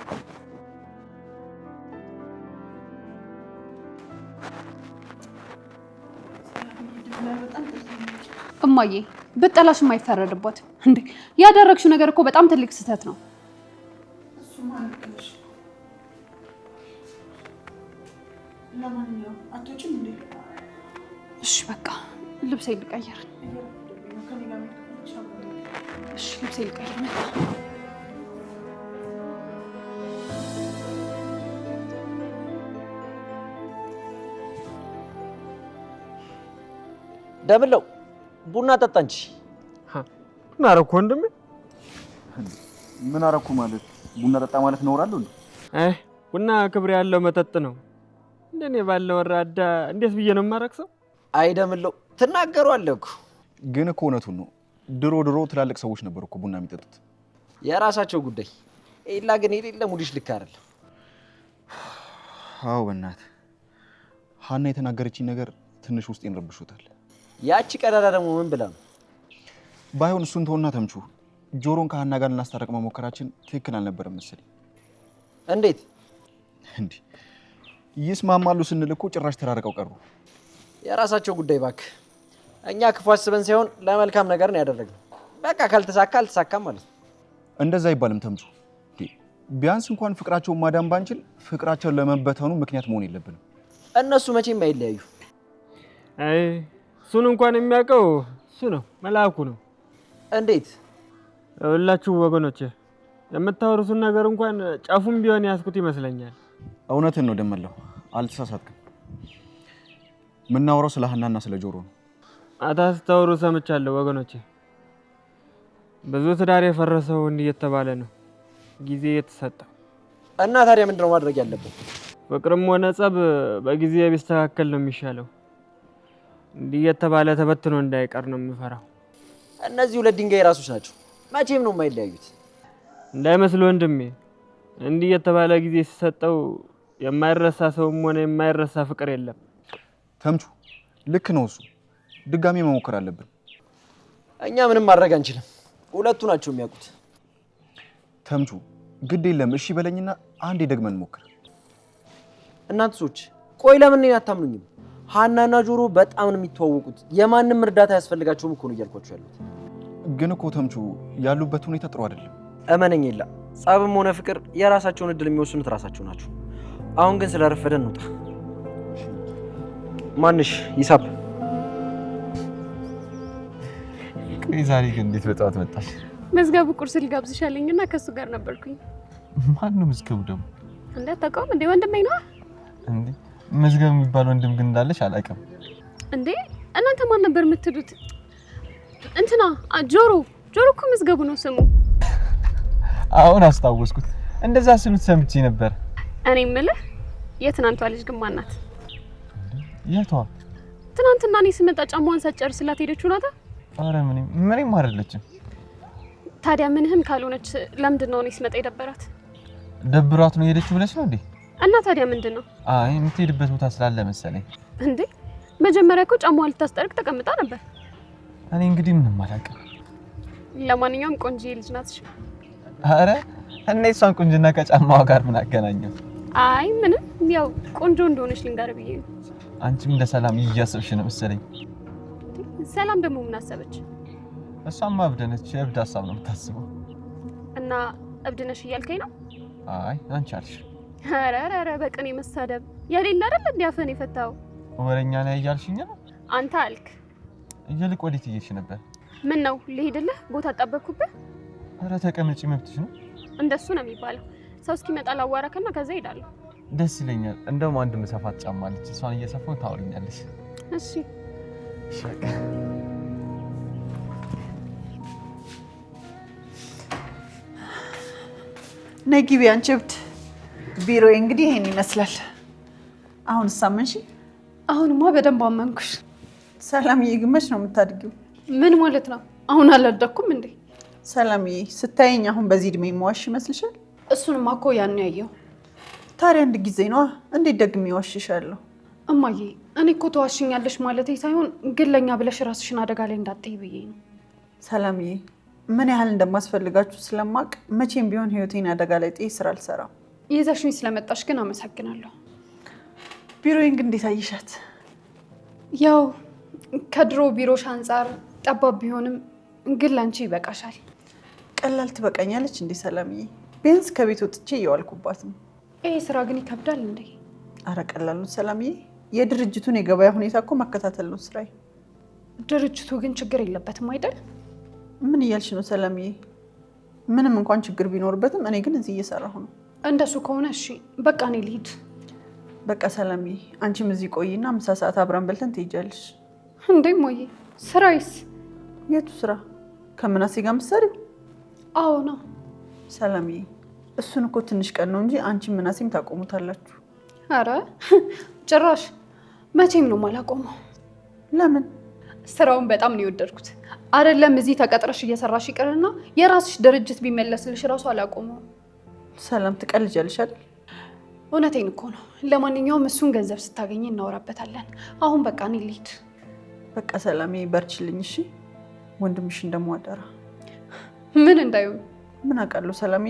እማዬ፣ ብጠላሽም አይፈረድባትም። እንዴ ያደረግሽው ነገር እኮ በጣም ትልቅ ስህተት ነው። እሱማ እሱማ አንቀልሽ። ለማንኛውም አትወጪም እንዴ? እሺ በቃ ልብሴ ልቀይር። እሺ ልብሴ ልቀይር መጣ። ደምለው ቡና ጠጣ እንጂ። ምን አደረኩ ወንድሜ? ምን አደረኩ ማለት ቡና ጠጣ ማለት ነውራለሁ እንዴ? ቡና ክብር ያለው መጠጥ ነው። እንደኔ ባለ ወራዳ እንዴት ብዬ ነው የማረክሰው? አይ ደምለው ትናገሯለህ እኮ። ግን እኮ እውነቱን ነው። ድሮ ትላልቅ ሰዎች ነበሩ እኮ ቡና የሚጠጡት። የራሳቸው ጉዳይ። ኤላ ግን የሌለ ሙዲሽ ልክ አይደለም። አዎ በእናትህ ሀና የተናገረችኝ ነገር ትንሽ ውስጤን ረብሾታል። ያቺ ቀዳዳ ደግሞ ምን ብላ ነው? ባይሆን እሱን ተውና ተምቹ፣ ጆሮን ከሀና ጋር ልናስታረቅ መሞከራችን ትክክል አልነበረም መሰለኝ። እንዴት እንዴ? ይስማማሉ ስንል እኮ ጭራሽ ተራርቀው ቀሩ። የራሳቸው ጉዳይ እባክህ። እኛ ክፉ አስበን ሳይሆን ለመልካም ነገር ነው ያደረግነው። በቃ ካልተሳካ አልተሳካም ማለት ነው። እንደዛ አይባልም ተምቹ። ቢያንስ እንኳን ፍቅራቸውን ማዳን ባንችል ፍቅራቸውን ለመበተኑ ምክንያት መሆን የለብንም። እነሱ መቼም አይለያዩ። አይ እሱን እንኳን የሚያውቀው እሱ ነው፣ መልአኩ ነው። እንዴት? ሁላችሁ ወገኖቼ የምታወሩትን ነገር እንኳን ጫፉም ቢሆን ያስኩት ይመስለኛል። እውነትን ነው ደመለው፣ አልተሳሳትክም። የምናወራው ስለ ሀናና ስለ ጆሮ ነው። አታስታውሩ ሰምቻለሁ ወገኖቼ። ብዙ ትዳር የፈረሰው እንዲህ እየተባለ ነው ጊዜ የተሰጠው። እና ታዲያ ምንድነው ማድረግ ያለብን? ፍቅርም ሆነ ጸብ በጊዜ ቢስተካከል ነው የሚሻለው። እንዲህ እየተባለ ተበትኖ እንዳይቀር ነው የምፈራው። እነዚህ ሁለት ድንጋይ ራሶች ናቸው፣ መቼም ነው የማይለያዩት። እንዳይመስል ወንድሜ፣ እንዲህ እየተባለ ጊዜ ሲሰጠው የማይረሳ ሰውም ሆነ የማይረሳ ፍቅር የለም። ተምቹ ልክ ነው እሱ። ድጋሚ መሞከር አለብን። እኛ ምንም ማድረግ አንችልም፣ ሁለቱ ናቸው የሚያውቁት። ተምቹ ግድ የለም እሺ በለኝና አንዴ ደግመን ሞክር። እናንተ ሰዎች ቆይ ለምን እኔን አታምኑኝም? ሀናና ጆሮ በጣም ነው የሚተዋወቁት። የማንም እርዳታ ያስፈልጋቸውም እኮ ነው እያልኳቸው ያሉት። ግን እኮ ተምቹ ያሉበት ሁኔታ ጥሩ አይደለም። እመነኝ የላ ጸብም ሆነ ፍቅር የራሳቸውን እድል የሚወስኑት ራሳቸው ናቸው። አሁን ግን ስለረፈደ እንውጣ። ማንሽ ሂሳብ ዛሬ ግን እንዴት በጠዋት መጣሽ? መዝገቡ ቁርስ ልጋብዝሽ አለኝና ከሱ ጋር ነበርኩኝ። ማን ነው መዝገቡ ደግሞ? እንዴ አታውቀውም እንዴ? ወንድሜ ነው እንዴ? መዝገቡ የሚባል ወንድም ግን እንዳለሽ አላውቅም። እንዴ እናንተ ማን ነበር የምትሉት? እንትና ጆሮ እኮ መዝገቡ ነው ስሙ። አሁን አስታወስኩት። እንደዛ ስሉት ሰምቼ ነበር። እኔ የምልህ የትናንቷ ልጅ ግን ማን ናት? የቷ? ትናንትና እኔ ስመጣ ጫማዋን ሳትጨርስላት ሄደችው ናታ። ኧረ ምንም አይደለችም። ታዲያ ምንህም ካልሆነች ለምንድን ነው እኔ ስመጣ የደበራት? ደብሯት ነው የሄደችው ብለሽ ነው እንዴ? እና ታዲያ ምንድን ነው? አይ የምትሄድበት ቦታ ስላለ መሰለኝ። እንዴ መጀመሪያ እኮ ጫማዋን ልታስጠርቅ ተቀምጣ ነበር። እኔ እንግዲህ ምንም አላውቅም። ለማንኛውም ቆንጆዬ ልጅ ናት። ኧረ እኔ እሷን ቁንጅና ከጫማዋ ጋር ምን አገናኘው? አይ ምንም፣ ያው ቆንጆ እንደሆነች ልንገር ብዬ ነው። አንቺም እንደ ሰላም እያሰብሽ ነው መሰለኝ። ሰላም ደግሞ ምን አሰበች? እሷማ እብድ ነች። የእብድ ሀሳብ ነው የምታስበው። እና እብድ ነሽ እያልከኝ ነው? አይ አንቺ አልሽ። ኧረ በቅኔ መሳደብ የሌለ አይደል እንዴ አፈን የፈታው? ወሬኛ ላይ እያልሽኝ ነው? አንተ አልክ። እየልቅ ወዴት እየሄድሽ ነበር? ምን ነው ልሄድልህ? ቦታ አጣበቅኩብህ? ኧረ ተቀመጪ፣ መብትሽ ነው። እንደሱ ነው የሚባለው። ሰው እስኪመጣ ላዋራከና ከዛ ሄዳለሁ። ደስ ይለኛል። እንደውም አንድ መሰፋት ጫማ አለች፣ እሷን እየሰፋሁ ታወሪኛለሽ። እሺ ነይ ግቢ አንቺ እብድ። ቢሮዬ እንግዲህ ይሄን ይመስላል። አሁን ሳመንሽ? አሁንማ በደንብ አመንኩሽ። ሰላምዬ ግመሽ ነው የምታድጊው? ምን ማለት ነው? አሁን አላደኩም እንዴ? ሰላምዬ ስታየኝ አሁን በዚህ እድሜ የምዋሽ ይመስልሻል? እሱንማ እኮ ያን ያየው። ታዲያ አንድ ጊዜ ነዋ። እንዴት ደግሜ ዋሽሻለሁ? እማዬ እኔ እኮ ተዋሽኛለሽ ማለቴ ሳይሆን ግን ለኛ ብለሽ ራስሽን አደጋ ላይ እንዳትይ ብዬ ነው። ሰላምዬ ምን ያህል እንደማስፈልጋችሁ ስለማቅ መቼም ቢሆን ህይወቴን አደጋ ላይ ጥዬ ስራ አልሰራም። ይዘሽኝ ስለመጣሽ ግን አመሰግናለሁ። ቢሮዬን ግን እንዴት አየሻት? ያው ከድሮ ቢሮሽ አንጻር ጠባብ ቢሆንም ግን ላንቺ ይበቃሻል። ቀላል ትበቃኛለች እንዴ ሰላምዬ? ቢያንስ ከቤት ወጥቼ እየዋልኩባት ነው። ይሄ ስራ ግን ይከብዳል እንዴ? አረ ቀላል ነው ሰላምዬ። የድርጅቱን የገበያ ሁኔታ እኮ መከታተል ነው ስራዬ። ድርጅቱ ግን ችግር የለበትም አይደል? ምን እያልሽ ነው ሰላምዬ? ምንም እንኳን ችግር ቢኖርበትም እኔ ግን እዚህ እየሰራሁ ነው። እንደሱ ከሆነ እሺ በቃ እኔ ልሂድ። በቃ ሰላምዬ አንቺም እዚህ ቆይና ምሳ ሰዓት አብረን በልተን ትሄጃለሽ። እንዴ ሞዬ ስራይስ? የቱ ስራ? ከምናሴ ጋር የምትሰሪው? አዎ ነው ሰላምዬ። እሱን እኮ ትንሽ ቀን ነው እንጂ አንቺም ምናሴም ታቆሙታላችሁ። አረ ጭራሽ መቼም ነው የማላቆመው። ለምን? ስራውን በጣም ነው የወደድኩት። አይደለም እዚህ ተቀጥረሽ እየሰራሽ ይቅርና የራስሽ ድርጅት ቢመለስልሽ ራሱ አላቆመው። ሰላም ትቀልጃለሽ አይደል? እውነቴን እኮ ነው። ለማንኛውም እሱን ገንዘብ ስታገኝ እናወራበታለን። አሁን በቃ እኔ ልሂድ። በቃ ሰላሜ በርችልኝ እሺ። ወንድምሽን ደግሞ አደራ። ምን እንዳይሆን ምን አውቃለሁ ሰላሜ።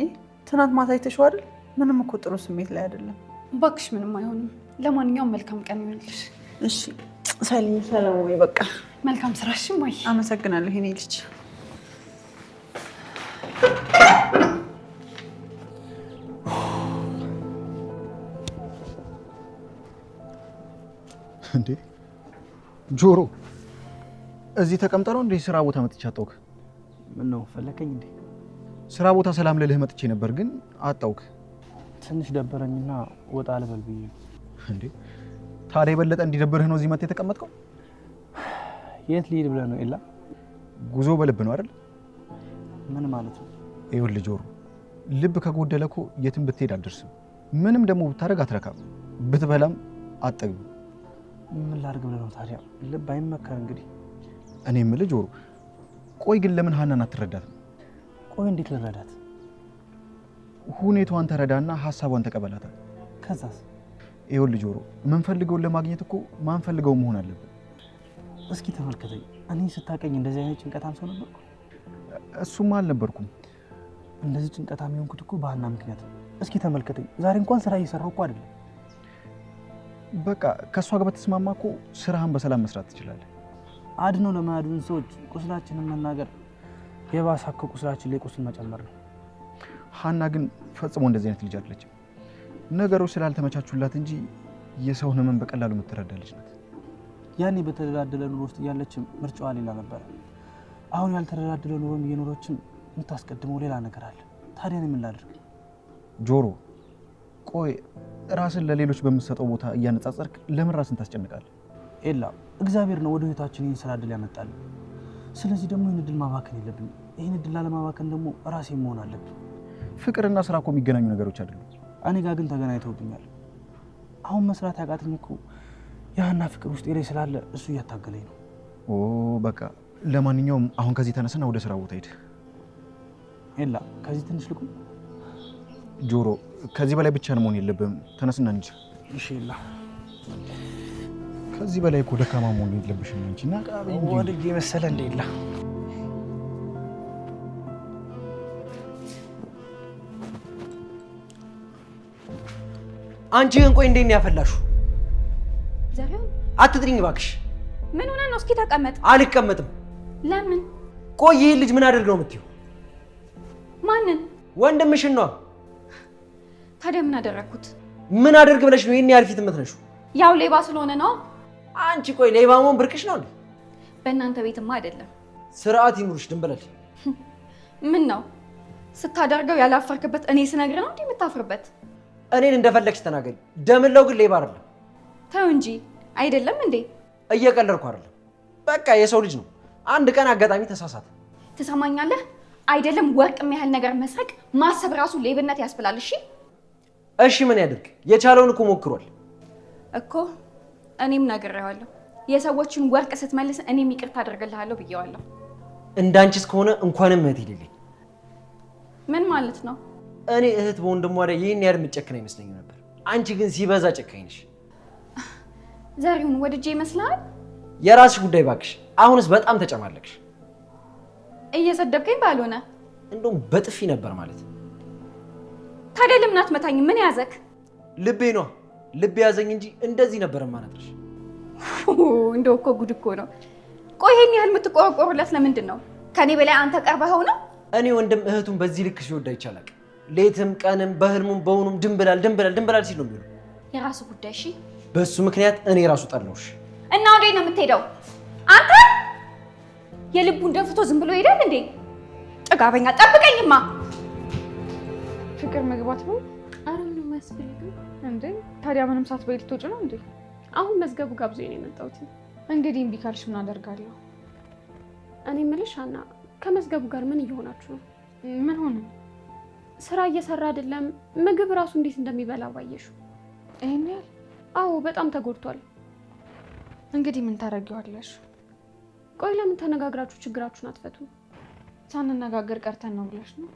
ትናንት ማታ አይተሽው አይደል? ምንም እኮ ጥሩ ስሜት ላይ አይደለም። እባክሽ ምንም አይሆንም። ለማንኛውም መልካም ቀን ይሆንልሽ። እሺ ሰላም ወይ በቃ መልካም ስራሽ ማይ። አመሰግናለሁ የኔ ልጅ። እንዴ ጆሮ እዚህ ተቀምጠ ነው እንዴ? ስራ ቦታ መጥቼ አጣውክ? ምን ነው ፈለከኝ እንዴ? ስራ ቦታ ሰላም ልልህ መጥቼ ነበር ግን አጣውክ። ትንሽ ደበረኝና ወጣ ልበል ብዬ። እንዴ ታዲያ የበለጠ እንዲደብርህ ነው እዚህ መጥተህ የተቀመጥከው? የት ልሄድ ብለህ ነው ኤላ? ጉዞ በልብ ነው አይደል? ምን ማለት ነው? ይኸውልህ ጆሮ ልብ ከጎደለ እኮ የትም ብትሄድ አልደርስም። ምንም ደግሞ ብታደርግ አትረካም፣ ብትበላም አትጠግብም። ምን ላድርግ ብለህ ነው ታዲያ? ልብ አይመከር እንግዲህ። እኔ የምልህ ጆሮ ቆይ ግን ለምን ሀናን አትረዳትም? ቆይ እንዴት ልረዳት? ሁኔታዋን ተረዳና ሀሳቧን ተቀበላታል። ከዛስ? ይኸውልህ ጆሮ የምንፈልገውን ለማግኘት እኮ ማንፈልገው መሆን አለብን። እስኪ ተመልከተኝ። እኔ ስታቀኝ እንደዚህ አይነት ጭንቀታም ሰው ነበርኩ? እሱማ አልነበርኩም። እንደዚህ ጭንቀታም የሆንኩት እኮ በሀና ምክንያት ነው። እስኪ ተመልከተኝ። ዛሬ እንኳን ስራ እየሰራሁ እኮ አይደለም። በቃ ከእሷ ጋር በተስማማ እኮ ስራህን በሰላም መስራት ትችላለህ። አድኖ ለማያድን ሰዎች ቁስላችንን መናገር የባሰ ቁስላችን ላይ ቁስል መጨመር ነው። ሀና ግን ፈጽሞ እንደዚህ አይነት ልጅ አይደለችም። ነገሮች ስላልተመቻቹላት እንጂ የሰውን ህመም በቀላሉ የምትረዳ ልጅ ናት። ያኔ በተደላደለ ኑሮ ውስጥ እያለችም ምርጫዋ ሌላ ነበረ። አሁን ያልተደላደለ ኑሮን እየኖረችም የምታስቀድመው ሌላ ነገር አለ። ታዲያ እኔ ምን ላድርግ? ጆሮ ቆይ ራስን ለሌሎች በምትሰጠው ቦታ እያነጻጸርክ ለምን ራስን ታስጨንቃለህ? ኤላ እግዚአብሔር ነው ወደ ህይወታችን ይህን ስራ እድል ያመጣልን። ስለዚህ ደግሞ ይህን እድል ማባከን የለብንም። ይህን እድል ላለማባከን ደግሞ ራሴ መሆን አለብን። ፍቅርና ስራ እኮ የሚገናኙ ነገሮች አይደሉም። እኔ ጋር ግን ተገናኝተውብኛል። አሁን መስራት ያቃተኝ እኮ ያና ፍቅር ውስጥ ላይ ስላለ እሱ እያታገለኝ ነው። በቃ ለማንኛውም አሁን ከዚህ ተነስና ወደ ስራ ቦታ ሂድ። ኤላ ከዚህ ትንሽ ልቁም። ጆሮ ከዚህ በላይ ብቻ መሆን የለብህም። ተነስና እንጂ። እሺ ኤላ። ከዚህ በላይ እኮ ደካማ መሆን የለብሽም እንጂና ወድጄ መሰለ እንደ ኤላ። አንቺ ግን ቆይ እንዴት ነው ያፈላሽው? ዘሪሁን አትጥሪኝ እባክሽ። ምን ሆነ ነው? እስኪ ተቀመጥ። አልቀመጥም። ለምን? ቆይ ይሄ ልጅ ምን አድርግ ነው የምትይው? ማንን? ወንድምሽን ነው። ታዲያ ምን አደረኩት? ምን አድርግ ብለሽ ነው ይሄን ያህል ፊት የምትነሺው? ያው ሌባ ስለሆነ ነው። አንቺ ቆይ ሌባ መሆን ብርቅሽ ነው እንዴ? በእናንተ ቤትማ አይደለም። ስርዓት ይኑርሽ ድንበለል። ምን ነው ስታደርገው ያላፈርክበት እኔ ስነግር ነው እንዴ የምታፍርበት? እኔን እንደፈለግሽ ተናገሪ። ደምለው ግን ሌባ አይደለም። ተው እንጂ አይደለም እንዴ? እየቀለድኩ አይደለም። በቃ የሰው ልጅ ነው። አንድ ቀን አጋጣሚ ተሳሳተ። ትሰማኛለህ? አይደለም ወርቅ የሚያህል ነገር መስረቅ ማሰብ ራሱ ሌብነት ያስብላል። እሺ እሺ ምን ያድርግ? የቻለውን እኮ ሞክሯል እኮ። እኔም ነግሬዋለሁ። የሰዎችን ወርቅ ስትመልስ እኔም ይቅርታ አደርግልሃለሁ ብዬዋለሁ። እንዳንቺስ ከሆነ እንኳንም እህት የሌለኝ። ምን ማለት ነው? እኔ እህት በወንድሟ ላይ ይህን ያህል የምትጨክን አይመስለኝም ነበር። አንቺ ግን ሲበዛ ጨካኝ ነሽ። ዘሪሁን ወድጄ ይመስልሃል? የራስሽ ጉዳይ ባክሽ። አሁንስ በጣም ተጨማለቅሽ። እየሰደብከኝ ባልሆነ እንደውም በጥፊ ነበር ማለት። ታዲያ ለምን አትመታኝ? ምን ያዘክ? ልቤ ነው። ልቤ ያዘኝ እንጂ እንደዚህ ነበር ማነጥሽ። እንደው እኮ ጉድ እኮ ነው። ቆይ ይሄን ያህል የምትቆረቆሩለት ለምንድን ነው? ከኔ በላይ አንተ ቀርበኸው ነው? እኔ ወንድም እህቱን በዚህ ልክ ሲወዳ ይቻላል። ሌትም ቀንም በህልሙም በውኑም ድንብላል ሲል ነው የሚለው። የራሱ ጉዳይ። እሺ በሱ ምክንያት እኔ ራሱ ጠላሁሽ። እና ወዴት ነው የምትሄደው አንተ? የልቡን ደፍቶ ዝም ብሎ ይሄዳል እንዴ? ጥጋበኛ። ጠብቀኝማ። ፍቅር መግባት ነው? አረ ምንም አያስፈልግም እንዴ። ታዲያ ምንም ሳትበይ ልትወጪ ነው እንዴ? አሁን መዝገቡ ጋብዞኝ ነው የመጣሁት። እንግዲህ እምቢ ካልሽ ምን አደርጋለሁ? እኔ የምልሽ ሀና፣ ከመዝገቡ ጋር ምን እየሆናችሁ ነው? ምን ሆነ? ስራ እየሰራ አይደለም። ምግብ ራሱ እንዴት እንደሚበላ ባየሹ? ይሄን ያህል? አዎ በጣም ተጎድቷል። እንግዲህ ምን ታደርጊዋለሽ? ቆይ ለምን ተነጋግራችሁ ችግራችሁን አትፈቱ? ሳንነጋገር ቀርተን ነው ብለሽ ነው?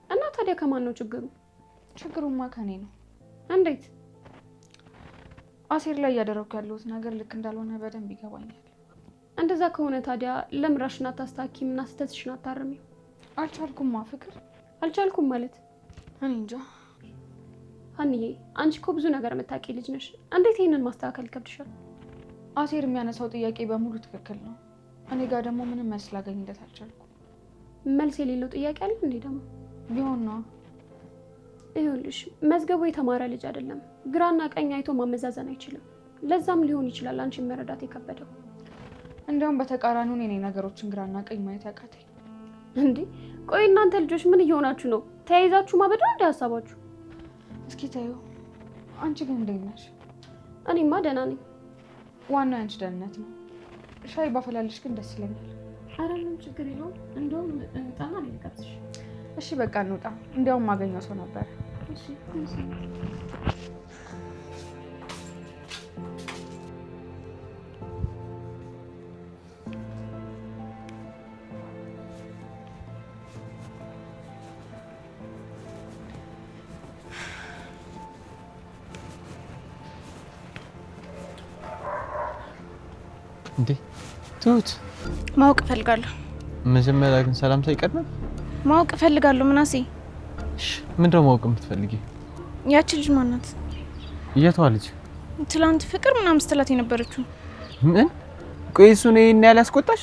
እና ታዲያ ከማን ነው ችግሩ? ችግሩማ ከኔ ነው። እንዴት? አሴር ላይ እያደረኩ ያለሁት ነገር ልክ እንዳልሆነ በደንብ ይገባኛል። እንደዛ ከሆነ ታዲያ ለምራሽን አታስታኪም እና ስህተትሽን አታርሚም? አልቻልኩማ ፍቅር። አልቻልኩም ማለት? እኔ እንጃ ሀንዬ፣ አንቺ እኮ ብዙ ነገር የምታውቂ ልጅ ነሽ። እንዴት ይሄንን ማስተካከል ይከብድሻል? አሴር የሚያነሳው ጥያቄ በሙሉ ትክክል ነው። እኔ ጋር ደግሞ ምንም መልስ ላገኝለት አልቻልኩም። መልስ የሌለው ጥያቄ አለ እንዴ ደግሞ? ቢሆን ነው። ይኸውልሽ መዝገቡ የተማረ ልጅ አይደለም። ግራና ቀኝ አይቶ ማመዛዘን አይችልም። ለዛም ሊሆን ይችላል አንቺን መረዳት የከበደው። እንዲያውም በተቃራኒው እኔ ነገሮችን ግራና ቀኝ ማየት ያቃተኝ። እንዴ ቆይ እናንተ ልጆች ምን እየሆናችሁ ነው? ተያይዛችሁ ማበድ እንደ ሀሳባችሁ? እስኪ ተይው። አንቺ ግን እንዴት ነሽ? እኔማ ደህና ነኝ። ዋናው የአንቺ ደህንነት ነው። ሻይ ባፈላልሽ ግን ደስ ይለኛል። ኧረ ምንም ችግር የለውም። እንደውም እንውጣና እኔ ልጋብዝሽ። እሺ በቃ እንውጣ። እንዲያውም ማገኘው ሰው ነበር። እሺ እንዴ ትሁት፣ ማወቅ እፈልጋለሁ። መጀመሪያ ግን ሰላምታ ይቀድማል። ማወቅ እፈልጋለሁ ምናሴ። እሺ ምንድን ነው ማወቅ የምትፈልጊ? ያቺ ልጅ ማናት? የቷ ልጅ? ትላንት ፍቅር ምናምን ስትላት የነበረችው። ምን? ቆይ እሱን ይሄን ያህል ያስቆጣሽ?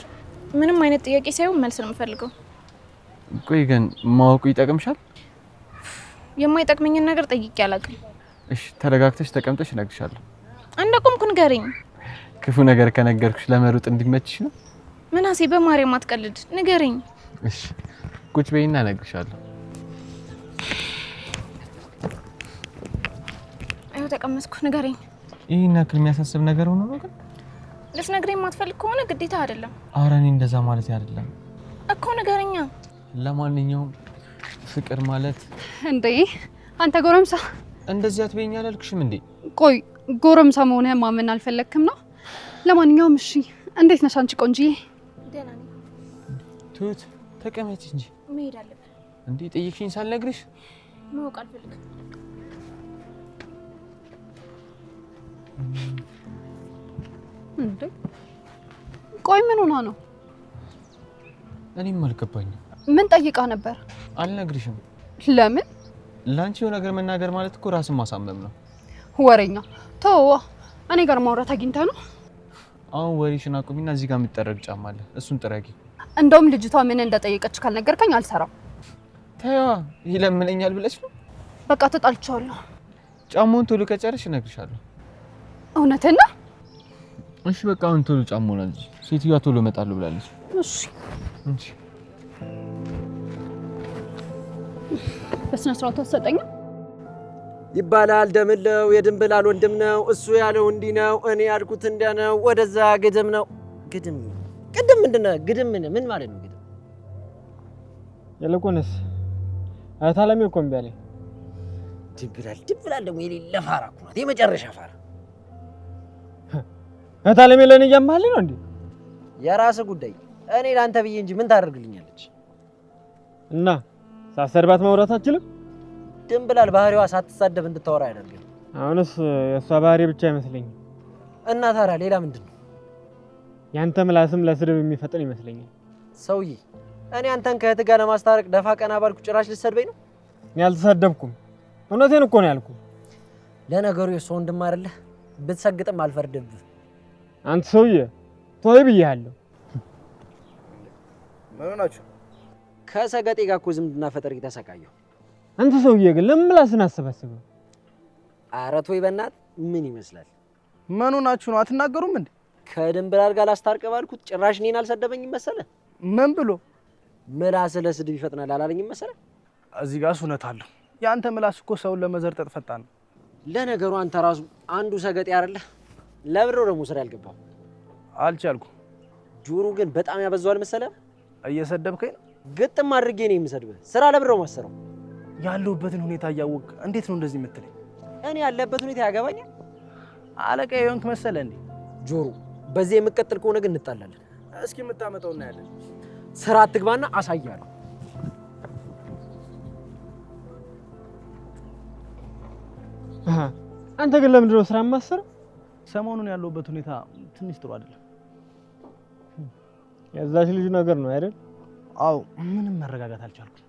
ምንም አይነት ጥያቄ ሳይሆን መልስ ነው የምፈልገው። ቆይ ግን ማወቁ ይጠቅምሻል? የማይጠቅመኝን ነገር ጠይቄ አላውቅም። እሺ ተረጋግተሽ ተቀምጠሽ እነግርሻለሁ። እንደቆምኩ ንገረኝ። ክፉ ነገር ከነገርኩሽ ለመሩጥ እንዲመችሽ ነው። ምናሴ በማርያም አትቀልድ፣ ንገረኝ። እሺ ቁጭ በይና እነግርሻለሁ። አይው ተቀመጥኩ፣ ንገረኝ። ይሄን ያክል የሚያሳስብ ነገር ሆኖ ነው ግን? ልትነግረኝ የማትፈልግ ከሆነ ግዴታ አይደለም። ኧረ እኔ እንደዛ ማለት አይደለም እኮ ንገረኛ። ለማንኛውም ፍቅር ማለት እንዴ አንተ ጎረምሳ፣ እንደዚህ አትበይኝ አላልኩሽም እንዴ? ቆይ ጎረምሳ መሆንህ ማመን አልፈለግክም ነው? ለማንኛውም እሺ፣ እንዴት ነሽ አንቺ ቆንጂዬ? ደህና ነኝ። ትሁት ተቀመጭ እንጂ። መሄድ አለብን እንዴ? ጠይቅሽኝ ሳልነግርሽ? ማወቅ አልፈልግም። እንዴ ቆይ ምን ሆና ነው? እኔም አልገባኝም። ምን ጠይቃ ነበር? አልነግርሽም። ለምን? ላንቺ የሆነ ነገር መናገር ማለት እኮ ራስን ማሳመም ነው። ወሬኛ ተወዋ። እኔ ጋር ማውራት አግኝታ ነው? አሁን ወሬሽን አቁሚና እዚህ ጋር የሚጠረግ ጫማ አለ፣ እሱን ጥረጊ። እንደውም ልጅቷ ምን እንደጠየቀች ካልነገርከኝ አልሰራም። ተይዋ፣ ይለምነኛል ብለሽ ነው? በቃ ተጣልቻለሁ። ጫማውን ቶሎ ከጨረሽ እነግርሻለሁ። እውነትህን ነው? እሺ በቃ አሁን ቶሎ ጫማውን አንቺ። ሴትዮዋ ቶሎ እመጣለሁ ብላለች። እሺ እሺ። በስነ ስርዓቱ አትሰጠኝም? ይባላል ደምለው የድንብላል ወንድም ነው። እሱ ያለው እንዲህ ነው፣ እኔ ያልኩት እንዲያ ነው። ወደዛ ግድም ነው። ግድም ቅድም ምንድነው? ግድም ምን ማለት ነው? ግድም ይልቁንስ እህት አለሜ እኮ እምቢ አለኝ። ድንብላል ደግሞ የሌለ ፋራ እኮ ናት፣ የመጨረሻ ፋራ። እህት አለሜ ለእኔ እያማልኝ ነው እንዴ? የራስህ ጉዳይ። እኔ ለአንተ ብዬ እንጂ ምን ታደርግልኛለች? እና ሳሰድባት ማውራት አትችልም? ድንብላል ባህሪዋ ሳትሳደብ እንድታወራ ያደርጋል። አሁንስ የእሷ ባህሪ ብቻ አይመስለኝም። እና ታዲያ ሌላ ምንድን ነው? ያንተ ምላስም ለስድብ የሚፈጥን ይመስለኛል። ሰውዬ እኔ አንተን ከእህት ጋር ለማስታረቅ ደፋ ቀና ባልኩ ጭራሽ ልትሰድበኝ ነው? እኔ አልተሳደብኩም፣ እውነቴን እኮ ነው ያልኩህ። ለነገሩ የእሷ ወንድም አይደለህ? ብትሰግጥም አልፈርድብህ። አንተ ሰውዬ ተወይ ብዬሃለሁ። ምን ሆናችሁ? ከሰገጤ ጋር እኮ ዝምድና ፈጠር ተሰቃየሁ። አንተ ሰውዬ ግን ለምን ምላስን አሰባስበው? ኧረ ተወኝ በእናትህ። ምን ይመስላል? ምን ሆናችሁ ነው? አትናገሩም እንዴ? ከድንብላል ጋር ላስታርቅ ባልኩት ጭራሽ እኔን አልሰደበኝም መሰለህ? ምን ብሎ? ምላስ ለስድብ ይፈጥናል አላለኝም መሰለህ? እዚህ ጋር እውነት አለው። ያንተ ምላስ እኮ ሰውን ለመዘርጠጥ ፈጣን ነው። ለነገሩ አንተ ራሱ አንዱ ሰገጤ አይደለህ? ለብረው ደግሞ ስራ ያልገባው አልቻልኩም። ጆሮ ግን በጣም ያበዛዋል መሰለህ? እየሰደብከኝ ነው? ግጥም አድርጌ ነው የምሰድብህ። ስራ ለብረው ማሰረው። ያለሁበትን ሁኔታ እያወቅ እንዴት ነው እንደዚህ የምትለኝ? እኔ ያለበት ሁኔታ ያገባኛል? አለቃ የሆንክ መሰለህ እንዴ? ጆሮ በዚህ የምቀጥል ከሆነ ግን እንጣላለን። እስኪ የምታመጣው እናያለን። ስራ አትግባና አሳያለሁ። አንተ ግን ለምንድን ነው ስራ የማሰረው? ሰሞኑን ያለሁበት ሁኔታ ትንሽ ጥሩ አይደለም። የዛች ልጅ ነገር ነው አይደል? አዎ፣ ምንም መረጋጋት አልቻልኩም።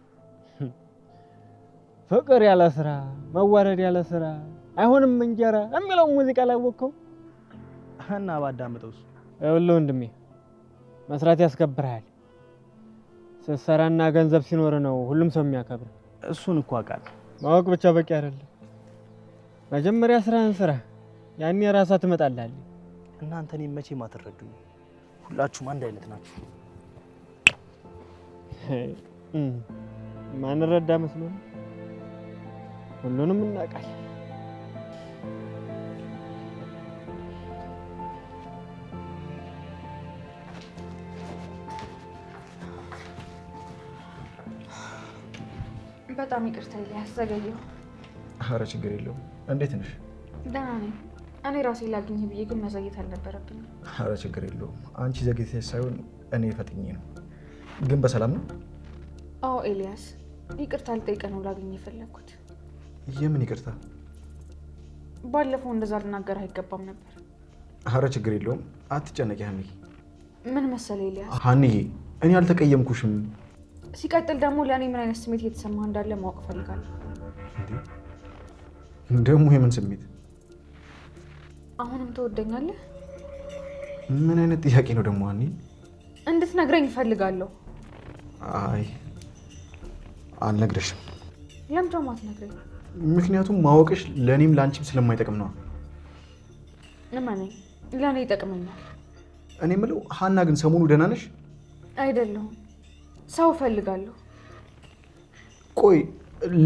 ፍቅር ያለ ስራ፣ መዋረድ ያለ ስራ አይሆንም እንጀራ የሚለው ሙዚቃ ላወቅከው እና ባዳምጠውስ? ይኸውልህ ወንድሜ መስራት ያስከብርሃል። ስትሰራና ገንዘብ ሲኖር ነው ሁሉም ሰው የሚያከብር። እሱን እኮ አውቃለሁ። ማወቅ ብቻ በቂ አይደለም። መጀመሪያ ስራህን ስራ፣ ያኔ ራስህ ትመጣለህ። እናንተ እኔን መቼም አትረዱኝ። ሁላችሁም አንድ አይነት ናችሁ። ማንረዳ መስሎ ነው? ሁሉንም እናውቃለን። በጣም ይቅርታ ያዘገየው። ኧረ ችግር የለውም። እንዴት ነሽ? ደህና ነኝ። እኔ ራሴ ላግኝህ ብዬ ግን መዘግየት አልነበረብኝም። ኧረ ችግር የለውም። አንቺ ዘግይተሽ ሳይሆን እኔ ፈጥኜ ነው። ግን በሰላም ነው? አዎ ኤልያስ፣ ይቅርታ ልጠይቅህ ነው ላግኝህ የፈለግኩት። የምን ይቅርታ? ባለፈው እንደዛ ልናገር አይገባም ነበር። ኧረ ችግር የለውም። አትጨነቂ ሀንዬ። ምን መሰለህ ኤልያስ፣ ሀንዬ እኔ አልተቀየምኩሽም። ሲቀጥል ደግሞ ለእኔ ምን አይነት ስሜት እየተሰማህ እንዳለ ማወቅ እፈልጋለሁ። ደግሞ የምን ስሜት? አሁንም ትወደኛለህ? ምን አይነት ጥያቄ ነው ደግሞ ሀኒ? እንድትነግረኝ እፈልጋለሁ። አይ አልነግረሽም። ለምን ደግሞ አትነግረኝ? ምክንያቱም ማወቅሽ ለእኔም ለአንቺም ስለማይጠቅም ነው። እመነኝ፣ ለእኔ ይጠቅመኛል። እኔ የምለው ሀና ግን ሰሞኑ ደህና ነሽ? አይደለሁም፣ ሰው እፈልጋለሁ። ቆይ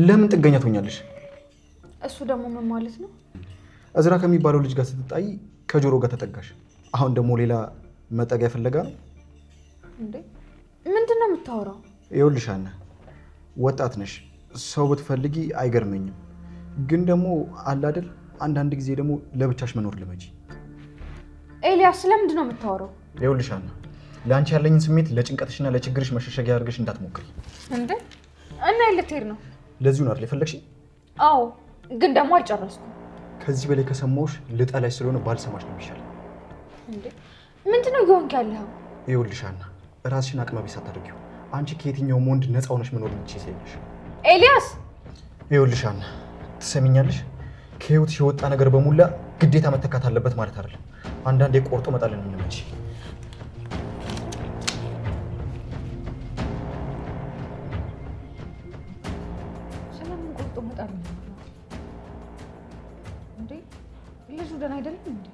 ለምን ጥገኛ ትሆኛለሽ? እሱ ደግሞ ምን ማለት ነው? እዝራ ከሚባለው ልጅ ጋር ስትጣይ ከጆሮ ጋር ተጠጋሽ። አሁን ደግሞ ሌላ መጠጊያ ፍለጋ ነው እንዴ? ምንድን ነው የምታወራው? ይኸውልሽ ሀና፣ ወጣት ነሽ። ሰው ብትፈልጊ አይገርመኝም። ግን ደግሞ አለ አይደል አንዳንድ ጊዜ ደግሞ ለብቻሽ መኖር ልመጂ። ኤልያስ ስለምንድን ነው የምታወራው? ይኸውልሽ ሀና፣ ለአንቺ ያለኝን ስሜት ለጭንቀትሽና ለችግርሽ መሸሸጊያ አድርገሽ እንዳትሞክሪ። እንዴ እና ልትሄድ ነው? ለዚሁ ነው አይደል የፈለግሽኝ? አዎ፣ ግን ደግሞ አልጨረስኩም። ከዚህ በላይ ከሰማሁሽ ልጠላሽ ስለሆነ ባልሰማሽ ነው የሚሻለው። እንዴ ምንድን ነው እየሆንክ ያለኸው? ይኸውልሽ ሀና፣ ራስሽን አቅመ ቢስ አታድርጊው። አንቺ ከየትኛውም ወንድ ነፃ ሆነሽ መኖር የምትችይ ሴት ነሽ። ኤልያስ ይኸውልሽ ሀና፣ ትሰሚኛለሽ? ከህይወትሽ የወጣ ነገር በሙላ ግዴታ መተካት አለበት ማለት አይደለም። አንዳንዴ ቆርጦ መጣልን እንመች። ስለምን ቆርጦ መጣል ነው እንዴ? ልጁ ደህና አይደለም እንዴ?